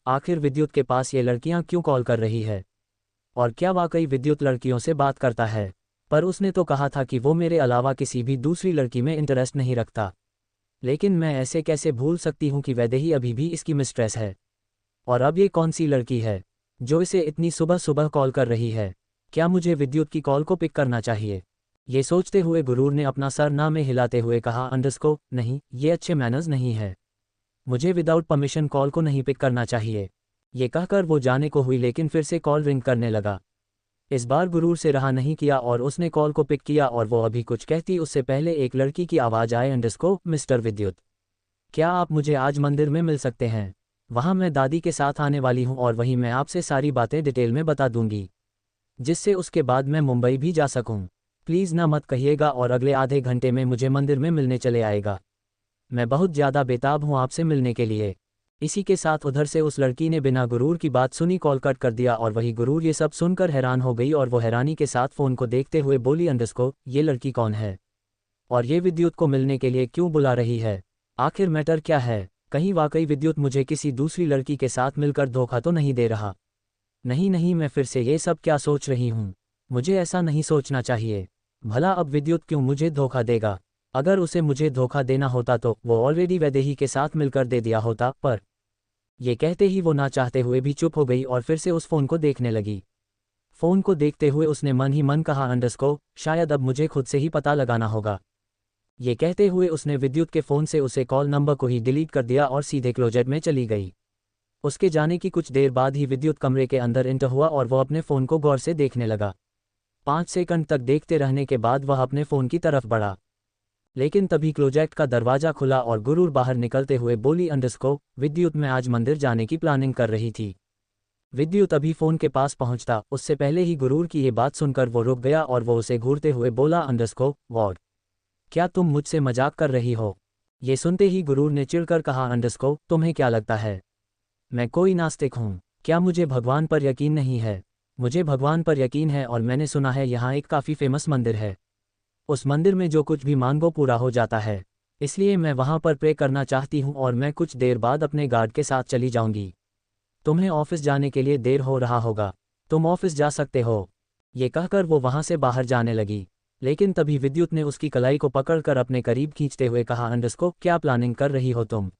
आखिर विद्युत के पास ये लड़कियां क्यों कॉल कर रही है? और क्या वाकई विद्युत लड़कियों से बात करता है? पर उसने तो कहा था कि वो मेरे अलावा किसी भी दूसरी लड़की में इंटरेस्ट नहीं रखता। लेकिन मैं ऐसे कैसे भूल सकती हूँ कि वैदेही अभी भी इसकी मिस्ट्रेस है? और अब ये कौन सी लड़की है जो इसे इतनी सुबह सुबह कॉल कर रही है? क्या मुझे विद्युत की कॉल को पिक करना चाहिए? ये सोचते हुए गुरूर ने अपना सर ना में हिलाते हुए कहा, नहीं, ये अच्छे मैनर्स नहीं है, मुझे विदाउट परमिशन कॉल को नहीं पिक करना चाहिए। ये कहकर वो जाने को हुई लेकिन फिर से कॉल रिंग करने लगा। इस बार गुरूर से रहा नहीं किया और उसने कॉल को पिक किया और वो अभी कुछ कहती उससे पहले एक लड़की की आवाज़ आए, मिस्टर विद्युत, क्या आप मुझे आज मंदिर में मिल सकते हैं? वहाँ मैं दादी के साथ आने वाली हूँ और वहीं मैं आपसे सारी बातें डिटेल में बता दूंगी, जिससे उसके बाद मैं मुंबई भी जा सकूँ। प्लीज़ ना मत कहिएगा और अगले आधे घंटे में मुझे मंदिर में मिलने चले आएगा। मैं बहुत ज़्यादा बेताब हूँ आपसे मिलने के लिए। इसी के साथ उधर से उस लड़की ने बिना गुरूर की बात सुनी कॉल कट कर दिया और वही गुरूर ये सब सुनकर हैरान हो गई और वो हैरानी के साथ फ़ोन को देखते हुए बोली, ये लड़की कौन है? और ये विद्युत को मिलने के लिए क्यों बुला रही है? आखिर मैटर क्या है? कहीं वाकई विद्युत मुझे किसी दूसरी लड़की के साथ मिलकर धोखा तो नहीं दे रहा? नहीं नहीं, मैं फिर से ये सब क्या सोच रही हूँ? मुझे ऐसा नहीं सोचना चाहिए। भला अब विद्युत क्यों मुझे धोखा देगा? अगर उसे मुझे धोखा देना होता तो वो ऑलरेडी वैदेही के साथ मिलकर दे दिया होता। पर ये कहते ही वो ना चाहते हुए भी चुप हो गई और फिर से उस फ़ोन को देखने लगी। फ़ोन को देखते हुए उसने मन ही मन कहा, शायद अब मुझे खुद से ही पता लगाना होगा। ये कहते हुए उसने विद्युत के फ़ोन से उसे कॉल नंबर को ही डिलीट कर दिया और सीधे क्लोजेट में चली गई। उसके जाने की कुछ देर बाद ही विद्युत कमरे के अंदर एंटर हुआ और वह अपने फ़ोन को गौर से देखने लगा। 5 सेकंड तक देखते रहने के बाद वह अपने फ़ोन की तरफ बढ़ा, लेकिन तभी क्लोजेट का दरवाज़ा खुला और गुरूर बाहर निकलते हुए बोली, विद्युत मैं आज मंदिर जाने की प्लानिंग कर रही थी। विद्युत अभी फ़ोन के पास पहुंचता उससे पहले ही गुरूर की ये बात सुनकर वो रुक गया और वो उसे घूरते हुए बोला, वॉट, क्या तुम मुझसे मजाक कर रही हो? ये सुनते ही गुरूर ने चिढ़कर कहा, तुम्हें क्या लगता है मैं कोई नास्तिक हूँ? क्या मुझे भगवान पर यकीन नहीं है? मुझे भगवान पर यकीन है और मैंने सुना है यहाँ एक काफ़ी फेमस मंदिर है। उस मंदिर में जो कुछ भी मांगो पूरा हो जाता है। इसलिए मैं वहाँ पर प्रे करना चाहती हूँ और मैं कुछ देर बाद अपने गार्ड के साथ चली जाऊँगी। तुम्हें ऑफिस जाने के लिए देर हो रहा होगा, तुम ऑफिस जा सकते हो। ये कहकर वो वहाँ से बाहर जाने लगी, लेकिन तभी विद्युत ने उसकी कलाई को पकड़कर अपने करीब खींचते हुए कहा, अंडरस्को, क्या प्लानिंग कर रही हो तुम?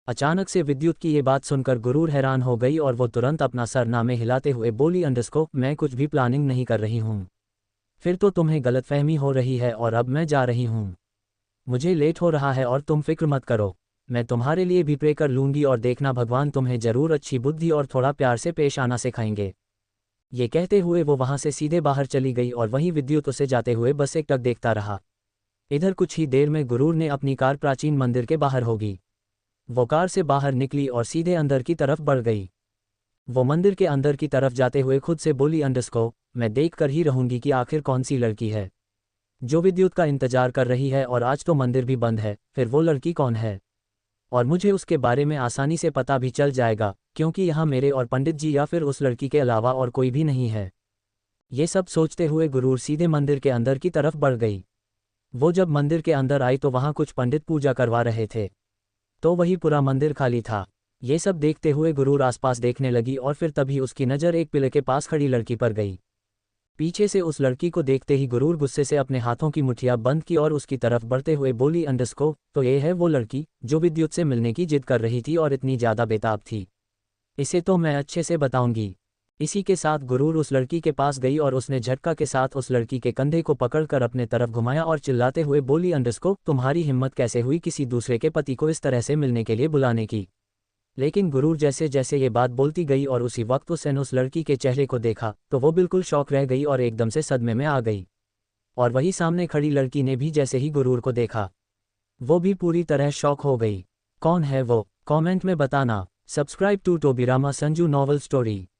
अचानक से विद्युत की ये बात सुनकर गुरूर हैरान हो गई और वो तुरंत अपना सर नामे हिलाते हुए बोली, अंडरस्को, मैं कुछ भी प्लानिंग नहीं कर रही हूँ। फिर तो तुम्हें गलतफहमी हो रही है और अब मैं जा रही हूँ। मुझे लेट हो रहा है और तुम फिक्र मत करो, मैं तुम्हारे लिए भी प्रे कर लूँगी और देखना भगवान तुम्हें ज़रूर अच्छी बुद्धि और थोड़ा प्यार से पेश आना सिखाएंगे। ये कहते हुए वो वहाँ से सीधे बाहर चली गई और वहीं विद्युत उसे जाते हुए बस एकटक देखता रहा। इधर कुछ ही देर में गुरूर ने अपनी कार प्राचीन मंदिर के बाहर होगी। वो कार से बाहर निकली और सीधे अंदर की तरफ बढ़ गई। वो मंदिर के अंदर की तरफ जाते हुए खुद से बोली, अंडरस्को, मैं देख कर ही रहूंगी कि आखिर कौन सी लड़की है जो विद्युत का इंतजार कर रही है, और आज तो मंदिर भी बंद है, फिर वो लड़की कौन है और मुझे उसके बारे में आसानी से पता भी चल जाएगा, क्योंकि यहाँ मेरे और पंडित जी या फिर उस लड़की के अलावा और कोई भी नहीं है। ये सब सोचते हुए गुरूर सीधे मंदिर के अंदर की तरफ बढ़ गई। वो जब मंदिर के अंदर आई तो वहाँ कुछ पंडित पूजा करवा रहे थे, तो वही पूरा मंदिर खाली था। ये सब देखते हुए गुरूर आसपास देखने लगी और फिर तभी उसकी नज़र एक पिलर के पास खड़ी लड़की पर गई। पीछे से उस लड़की को देखते ही गुरूर गुस्से से अपने हाथों की मुठ्ठियां बंद की और उसकी तरफ बढ़ते हुए बोली, अंडरस्को, तो ये है वो लड़की जो विद्युत से मिलने की जिद कर रही थी और इतनी ज़्यादा बेताब थी। इसे तो मैं अच्छे से बताऊंगी। इसी के साथ गुरूर उस लड़की के पास गई और उसने झटका के साथ उस लड़की के कंधे को पकड़कर अपने तरफ घुमाया और चिल्लाते हुए बोली, अंडरस्को, तुम्हारी हिम्मत कैसे हुई किसी दूसरे के पति को इस तरह से मिलने के लिए बुलाने की? लेकिन गुरूर जैसे जैसे ये बात बोलती गई और उसी वक्त उसने उस लड़की के चेहरे को देखा तो वो बिल्कुल शॉक रह गई और एकदम से सदमे में आ गई। और वही सामने खड़ी लड़की ने भी जैसे ही गुरूर को देखा, वो भी पूरी तरह शॉक हो गई। कौन है वो? कमेंट में बताना। Subscribe to Tobirama Sanju novel story.